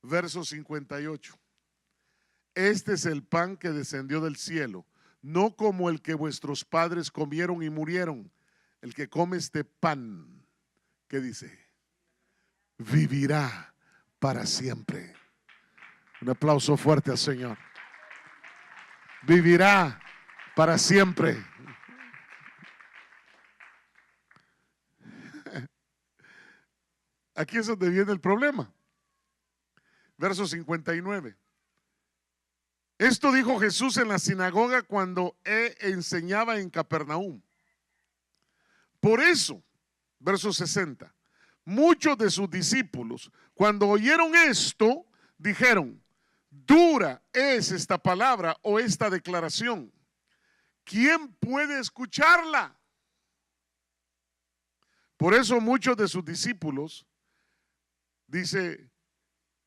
[SPEAKER 2] Verso 58, este es el pan que descendió del cielo, no como el que vuestros padres comieron y murieron. El que come este pan, ¿qué dice? Vivirá para siempre. Un aplauso fuerte al Señor. Vivirá para siempre. Aquí es donde viene el problema. Verso 59. Esto dijo Jesús en la sinagoga cuando enseñaba en Capernaum. Por eso, verso 60, muchos de sus discípulos, cuando oyeron esto, dijeron: dura es esta palabra o esta declaración. ¿Quién puede escucharla? Por eso muchos de sus discípulos, dice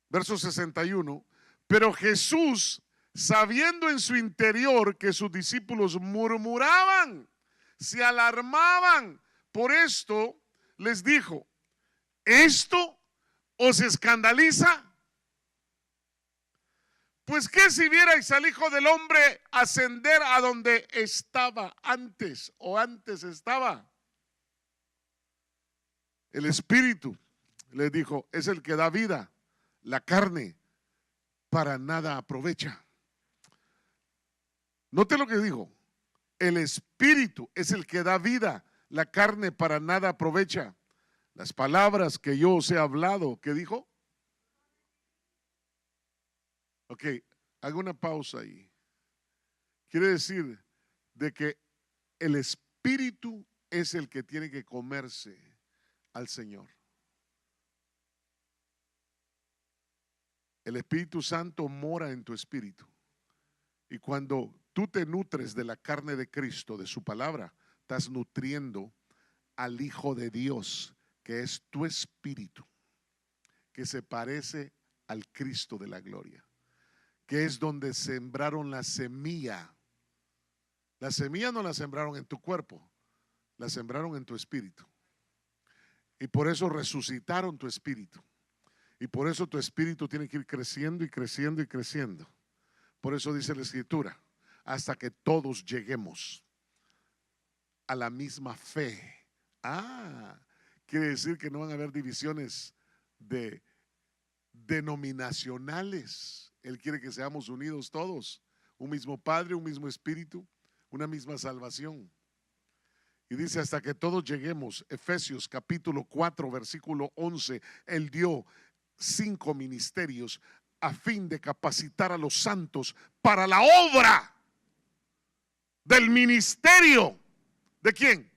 [SPEAKER 2] verso 61, pero Jesús, sabiendo en su interior que sus discípulos murmuraban, se alarmaban, por esto les dijo: ¿esto os escandaliza? Pues qué si vierais al Hijo del Hombre ascender a donde estaba antes o antes estaba. El Espíritu, les dijo, es el que da vida. La carne para nada aprovecha. Note lo que dijo. El Espíritu es el que da vida. La carne para nada aprovecha. Las palabras que yo os he hablado, ¿qué dijo? Ok, hago una pausa ahí. Quiere decir de que el Espíritu es el que tiene que comerse al Señor. El Espíritu Santo mora en tu espíritu. Y cuando tú te nutres de la carne de Cristo, de su palabra, estás nutriendo al Hijo de Dios, que es tu espíritu, que se parece al Cristo de la gloria, que es donde sembraron la semilla. La semilla no la sembraron en tu cuerpo, la sembraron en tu espíritu. Y por eso resucitaron tu espíritu. Y por eso tu espíritu tiene que ir creciendo y creciendo y creciendo. Por eso dice la Escritura, hasta que todos lleguemos a la misma fe. Quiere decir que no van a haber divisiones denominacionales. Él quiere que seamos unidos todos, un mismo Padre, un mismo Espíritu, una misma salvación. Y dice hasta que todos lleguemos. Efesios capítulo 4 versículo 11, Él dio 5 ministerios a fin de capacitar a los santos para la obra del ministerio. ¿De quién?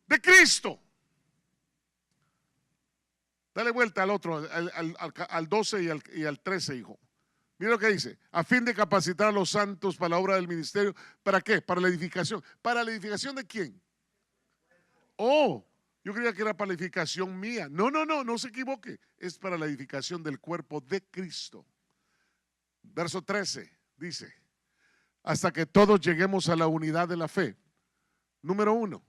[SPEAKER 2] De Cristo. Dale vuelta al otro, al 12 y al 13, hijo. Mira lo que dice: a fin de capacitar a los santos para la obra del ministerio. ¿Para qué? Para la edificación. ¿Para la edificación de quién? Oh, yo creía que era para la edificación mía. No se equivoque. Es para la edificación del cuerpo de Cristo. Verso 13 dice: hasta que todos lleguemos a la unidad de la fe. Número 1,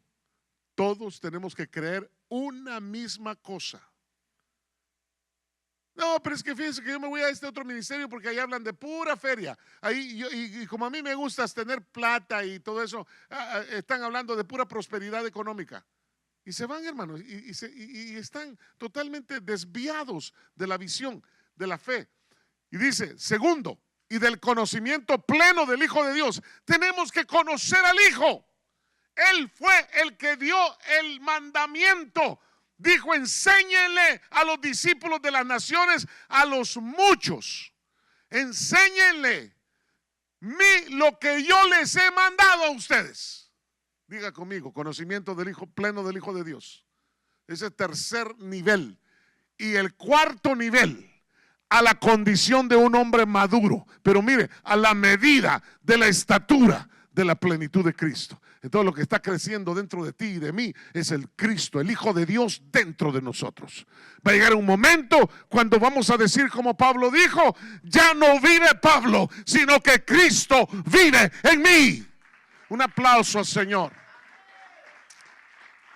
[SPEAKER 2] todos tenemos que creer una misma cosa. No, pero es que fíjense que yo me voy a este otro ministerio porque ahí hablan de pura feria. Ahí y como a mí me gusta tener plata y todo eso, están hablando de pura prosperidad económica. Y se van, hermanos, y están totalmente desviados de la visión, de la fe. Y dice, segundo, y del conocimiento pleno del Hijo de Dios. Tenemos que conocer al Hijo. Él fue el que dio el mandamiento. Dijo, enséñenle a los discípulos de las naciones, a los muchos, enséñenle lo que yo les he mandado a ustedes. Diga conmigo, conocimiento del Hijo, pleno del Hijo de Dios. Ese tercer nivel. Y el cuarto nivel, a la condición de un hombre maduro. Pero mire, a la medida de la estatura de la plenitud de Cristo. Entonces lo que está creciendo dentro de ti y de mí es el Cristo, el Hijo de Dios dentro de nosotros. Va a llegar un momento cuando vamos a decir como Pablo dijo, ya no vive Pablo, sino que Cristo vive en mí. Un aplauso al Señor.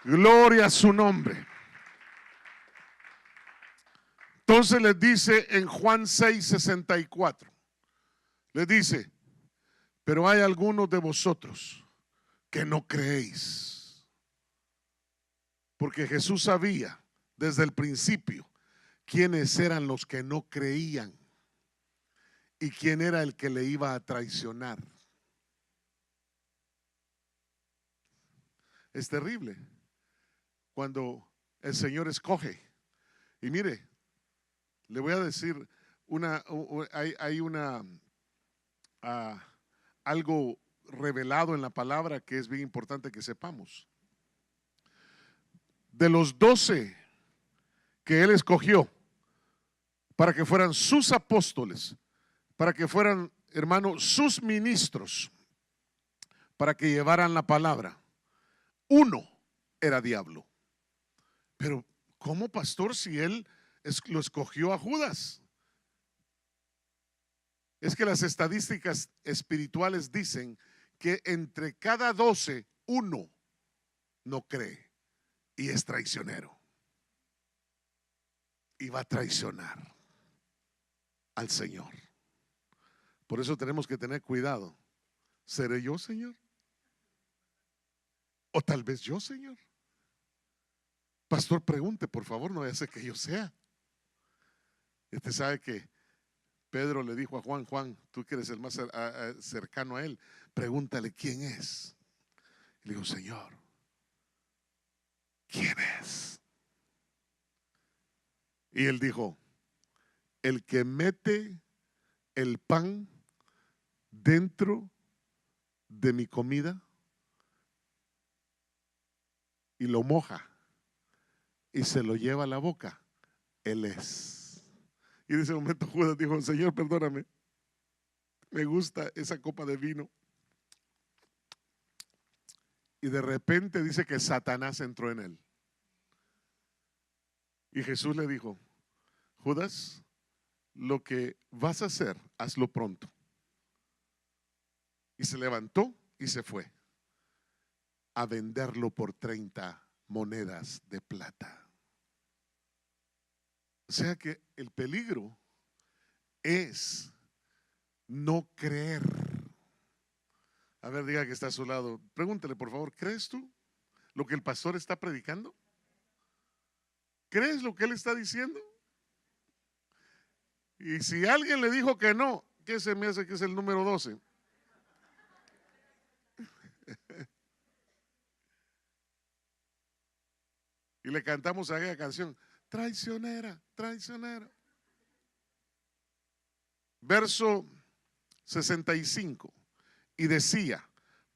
[SPEAKER 2] Gloria a su nombre. Entonces les dice en Juan 6:64, les dice, pero hay algunos de vosotros que no creéis. Porque Jesús sabía desde el principio quiénes eran los que no creían y quién era el que le iba a traicionar. Es terrible cuando el Señor escoge Y mire, le voy a decir hay algo revelado en la palabra que es bien importante que sepamos. De los 12 que él escogió para que fueran sus apóstoles, para que fueran, hermanos, sus ministros, para que llevaran la palabra, uno era diablo. Pero ¿cómo, pastor, si él lo escogió a Judas? Es que las estadísticas espirituales dicen que entre cada 12, uno no cree y es traicionero. Y va a traicionar al Señor. Por eso tenemos que tener cuidado. ¿Seré yo, Señor? O tal vez yo, Señor. Pastor, pregunte, por favor, no vaya a ser que yo sea. Usted sabe que Pedro le dijo a Juan: Juan, tú que eres el más cercano a él, pregúntale quién es. Y le dijo: Señor, ¿quién es? Y él dijo: el que mete el pan dentro de mi comida y lo moja y se lo lleva a la boca, él es. Y en ese momento Judas dijo: Señor, perdóname, me gusta esa copa de vino. Y de repente dice que Satanás entró en él. Y Jesús le dijo: Judas, lo que vas a hacer, hazlo pronto. Y se levantó y se fue a venderlo por 30 monedas de plata. O sea que el peligro es no creer. A ver, diga que está a su lado, pregúntele por favor: ¿crees tú lo que el pastor está predicando? ¿Crees lo que él está diciendo? Y si alguien le dijo que no, ¿qué se me hace que es el número 12? Y le cantamos aquella canción: traicionera, traicionera. Verso 65. Y decía: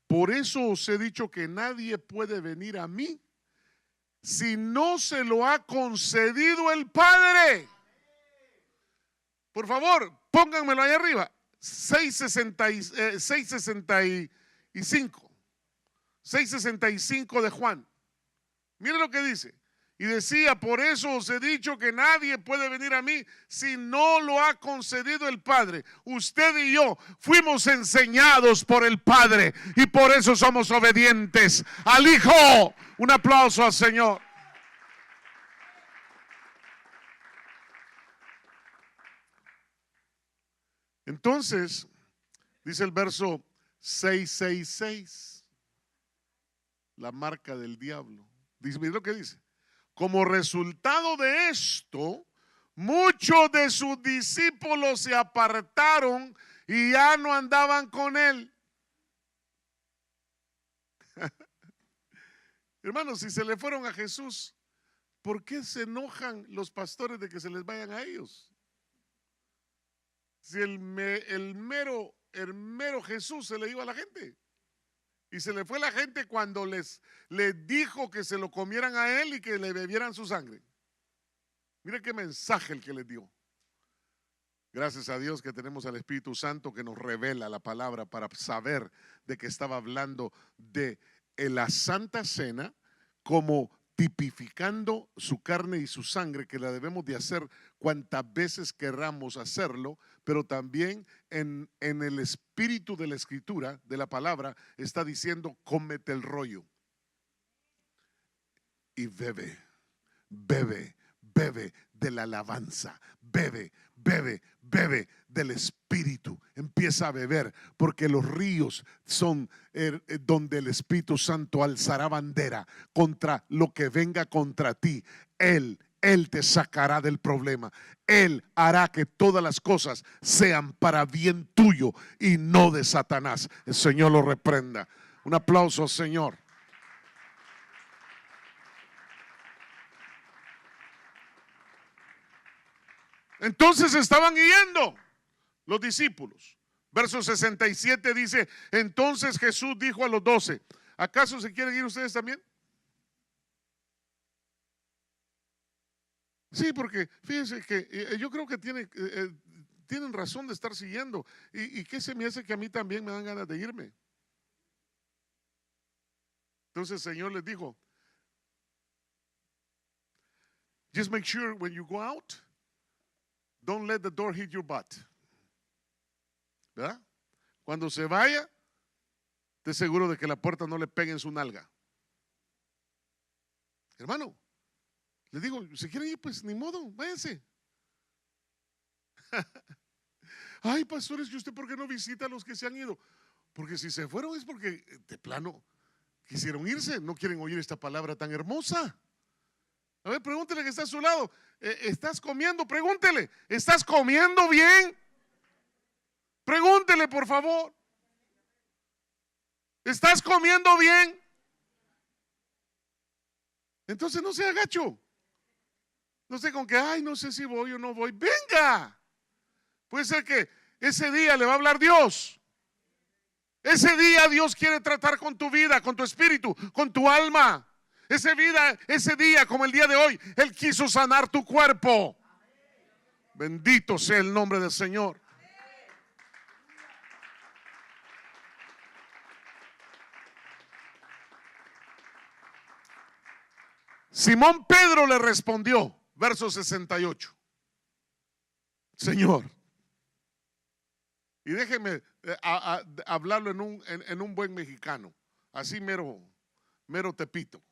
[SPEAKER 2] por eso os he dicho que nadie puede venir a mí si no se lo ha concedido el Padre. Por favor, pónganmelo ahí arriba. 665 de Juan. Mire lo que dice. Y decía: por eso os he dicho que nadie puede venir a mí si no lo ha concedido el Padre. Usted y yo fuimos enseñados por el Padre y por eso somos obedientes al Hijo. Un aplauso al Señor. Entonces, dice el verso 666, la marca del diablo. Dice, mire lo que dice: como resultado de esto, muchos de sus discípulos se apartaron y ya no andaban con él. Hermanos, si se le fueron a Jesús, ¿por qué se enojan los pastores de que se les vayan a ellos? Si el mero Jesús se le iba a la gente. Y se le fue la gente cuando les dijo que se lo comieran a él y que le bebieran su sangre. Mire qué mensaje el que les dio. Gracias a Dios que tenemos al Espíritu Santo que nos revela la palabra para saber de que estaba hablando de la Santa Cena como tipificando su carne y su sangre, que la debemos de hacer cuantas veces querramos hacerlo, pero también en el espíritu de la escritura, de la palabra, está diciendo: cómete el rollo y bebe, bebe, bebe de la alabanza, bebe, bebe, bebe del Espíritu. Empieza a beber, porque los ríos son donde el Espíritu Santo alzará bandera contra lo que venga contra ti. Él te sacará del problema. Él hará que todas las cosas sean para bien tuyo y no de Satanás. El Señor lo reprenda. Un aplauso al Señor. Entonces estaban yendo los discípulos. Verso 67 dice: entonces Jesús dijo a los 12: ¿acaso se quieren ir ustedes también? Sí, porque fíjense que yo creo que tienen razón de estar siguiendo. ¿Y qué se me hace que a mí también me dan ganas de irme? Entonces el Señor les dijo: just make sure when you go out, don't let the door hit your butt. ¿Verdad? Cuando se vaya, esté seguro de que la puerta no le pegue en su nalga. Hermano, les digo, si quieren ir, pues ni modo, váyanse. Ay, pastores, ¿y usted por qué no visita a los que se han ido? Porque si se fueron es porque de plano quisieron irse, no quieren oír esta palabra tan hermosa. A ver, pregúntele que está a su lado. ¿Estás comiendo? Pregúntele, ¿estás comiendo bien? Pregúntele, por favor. ¿Estás comiendo bien? Entonces no sea gacho. No sé con qué, ay, no sé si voy o no voy. Venga. Puede ser que ese día le va a hablar Dios. Ese día Dios quiere tratar con tu vida, con tu espíritu, con tu alma. Ese día, como el día de hoy, Él quiso sanar tu cuerpo. Bendito sea el nombre del Señor. Simón Pedro le respondió, verso 68: Señor, y déjeme hablarlo en un buen mexicano, así mero tepito.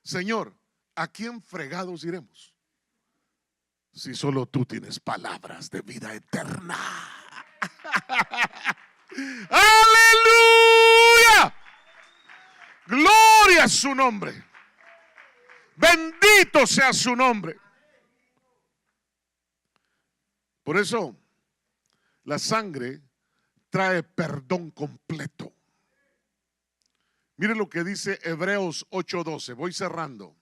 [SPEAKER 2] Señor, ¿a quién fregados iremos? Si solo tú tienes palabras de vida eterna. ¡Aleluya! Gloria a su nombre. Bendito sea su nombre. Por eso la sangre trae perdón completo. Mire lo que dice Hebreos 8:12. Voy cerrando.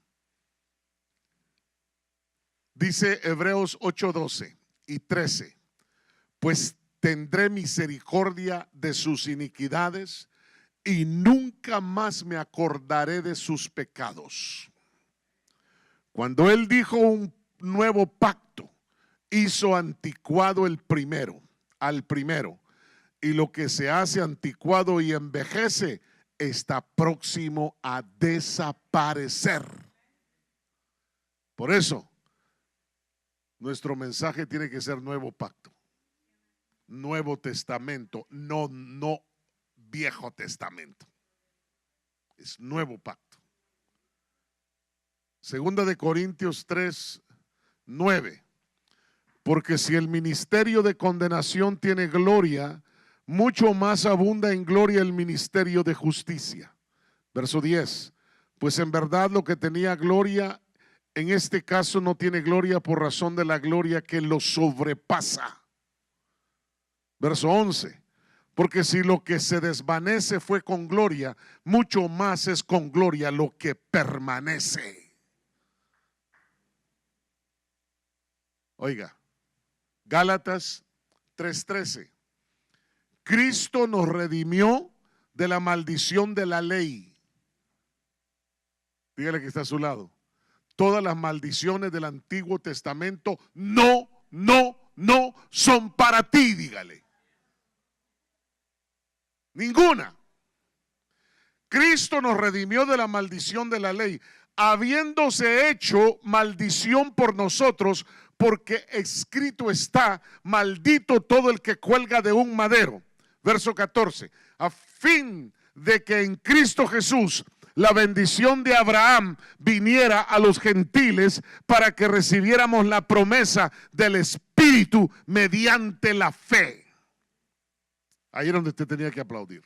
[SPEAKER 2] Dice Hebreos 8:12 y 13: pues tendré misericordia de sus iniquidades y nunca más me acordaré de sus pecados. Cuando Él dijo un nuevo pacto, hizo anticuado al primero, y lo que se hace anticuado y envejece está próximo a desaparecer. Por eso nuestro mensaje tiene que ser nuevo pacto, Nuevo Testamento, no Viejo Testamento. Es nuevo pacto. Segunda de Corintios 3:9: porque si el ministerio de condenación tiene gloria, mucho más abunda en gloria el ministerio de justicia. Verso 10: pues en verdad lo que tenía gloria, en este caso no tiene gloria por razón de la gloria que lo sobrepasa. Verso 11: porque si lo que se desvanece fue con gloria, mucho más es con gloria lo que permanece. Oiga, Gálatas 3:13: Cristo nos redimió de la maldición de la ley. Dígale que está a su lado. Todas las maldiciones del Antiguo Testamento no son para ti, dígale. Ninguna. Cristo nos redimió de la maldición de la ley, habiéndose hecho maldición por nosotros, porque escrito está: maldito todo el que cuelga de un madero. Verso 14: a fin de que en Cristo Jesús la bendición de Abraham viniera a los gentiles, para que recibiéramos la promesa del Espíritu mediante la fe. Ahí es donde usted tenía que aplaudir.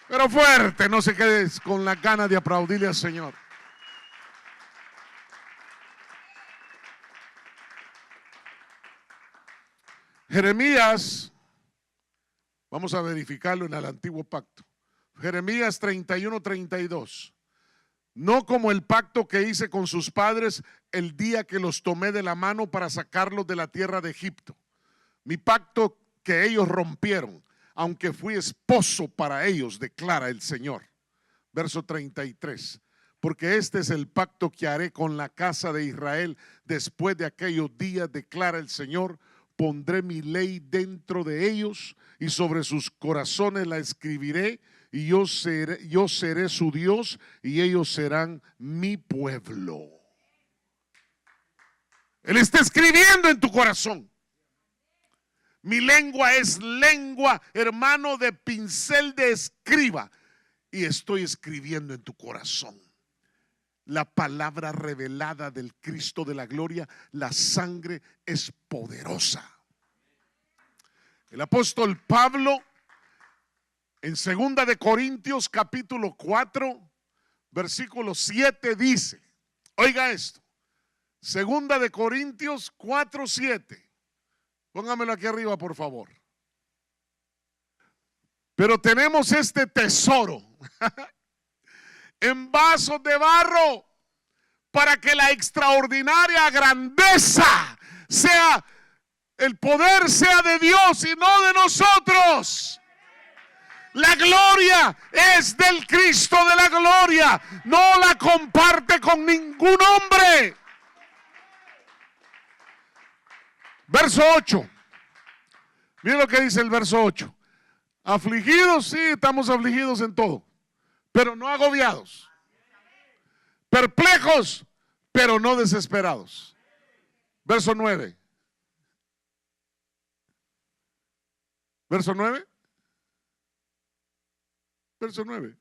[SPEAKER 2] Pero fuerte, no se quede con la gana de aplaudirle al Señor. Jeremías, vamos a verificarlo en el Antiguo Pacto. Jeremías 31:32: no como el pacto que hice con sus padres, el día que los tomé de la mano para sacarlos de la tierra de Egipto. Mi pacto que ellos rompieron, aunque fui esposo para ellos, declara el Señor. Verso 33. Porque este es el pacto que haré con la casa de Israel después de aquellos días, declara el Señor. Pondré mi ley dentro de ellos y sobre sus corazones la escribiré, y yo seré su Dios y ellos serán mi pueblo. Él está escribiendo en tu corazón. Mi lengua es lengua, hermano, de pincel de escriba, y estoy escribiendo en tu corazón la palabra revelada del Cristo de la gloria. La sangre es poderosa. El apóstol Pablo en 2 de Corintios capítulo 4 versículo 7 dice, oiga esto, 2 de Corintios 4:7. Póngamelo aquí arriba, por favor. Pero tenemos este tesoro en vasos de barro, para que la extraordinaria grandeza sea, el poder sea de Dios y no de nosotros. La gloria es del Cristo de la gloria, no la comparte con ningún hombre. Verso 8. Miren lo que dice el verso 8. Afligidos, sí, estamos afligidos en todo, pero no agobiados. Perplejos, pero no desesperados. Verso 9. Verso 9. Verso 9.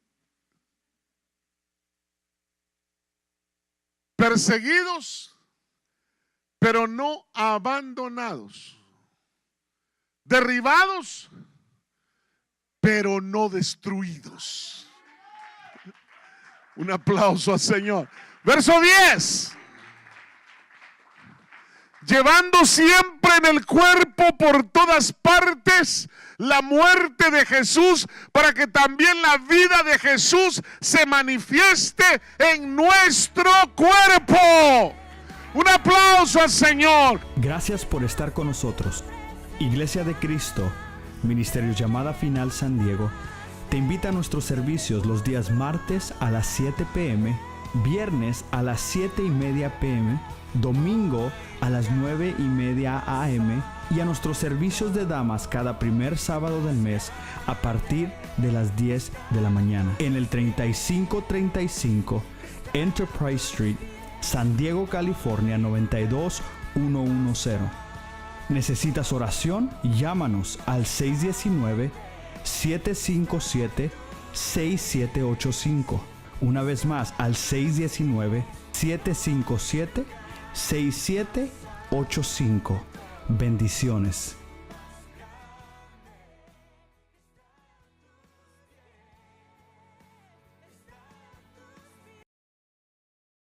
[SPEAKER 2] Perseguidos, pero no abandonados. Derribados, pero no destruidos. Un aplauso al Señor. Verso 10. Llevando siempre en el cuerpo por todas partes la muerte de Jesús, para que también la vida de Jesús se manifieste en nuestro cuerpo. Un aplauso al Señor.
[SPEAKER 3] Gracias por estar con nosotros. Iglesia de Cristo, Ministerio Llamada Final San Diego, te invita a nuestros servicios los días martes a las 7 p.m., viernes a las 7:30 p.m., domingo a las 9:30 a.m. y a nuestros servicios de damas cada primer sábado del mes a partir de las 10 de la mañana. En el 3535 Enterprise Street, San Diego, California 92110. ¿Necesitas oración? Llámanos al 619-757-6785. Una vez más, al 619-757-6785. Bendiciones.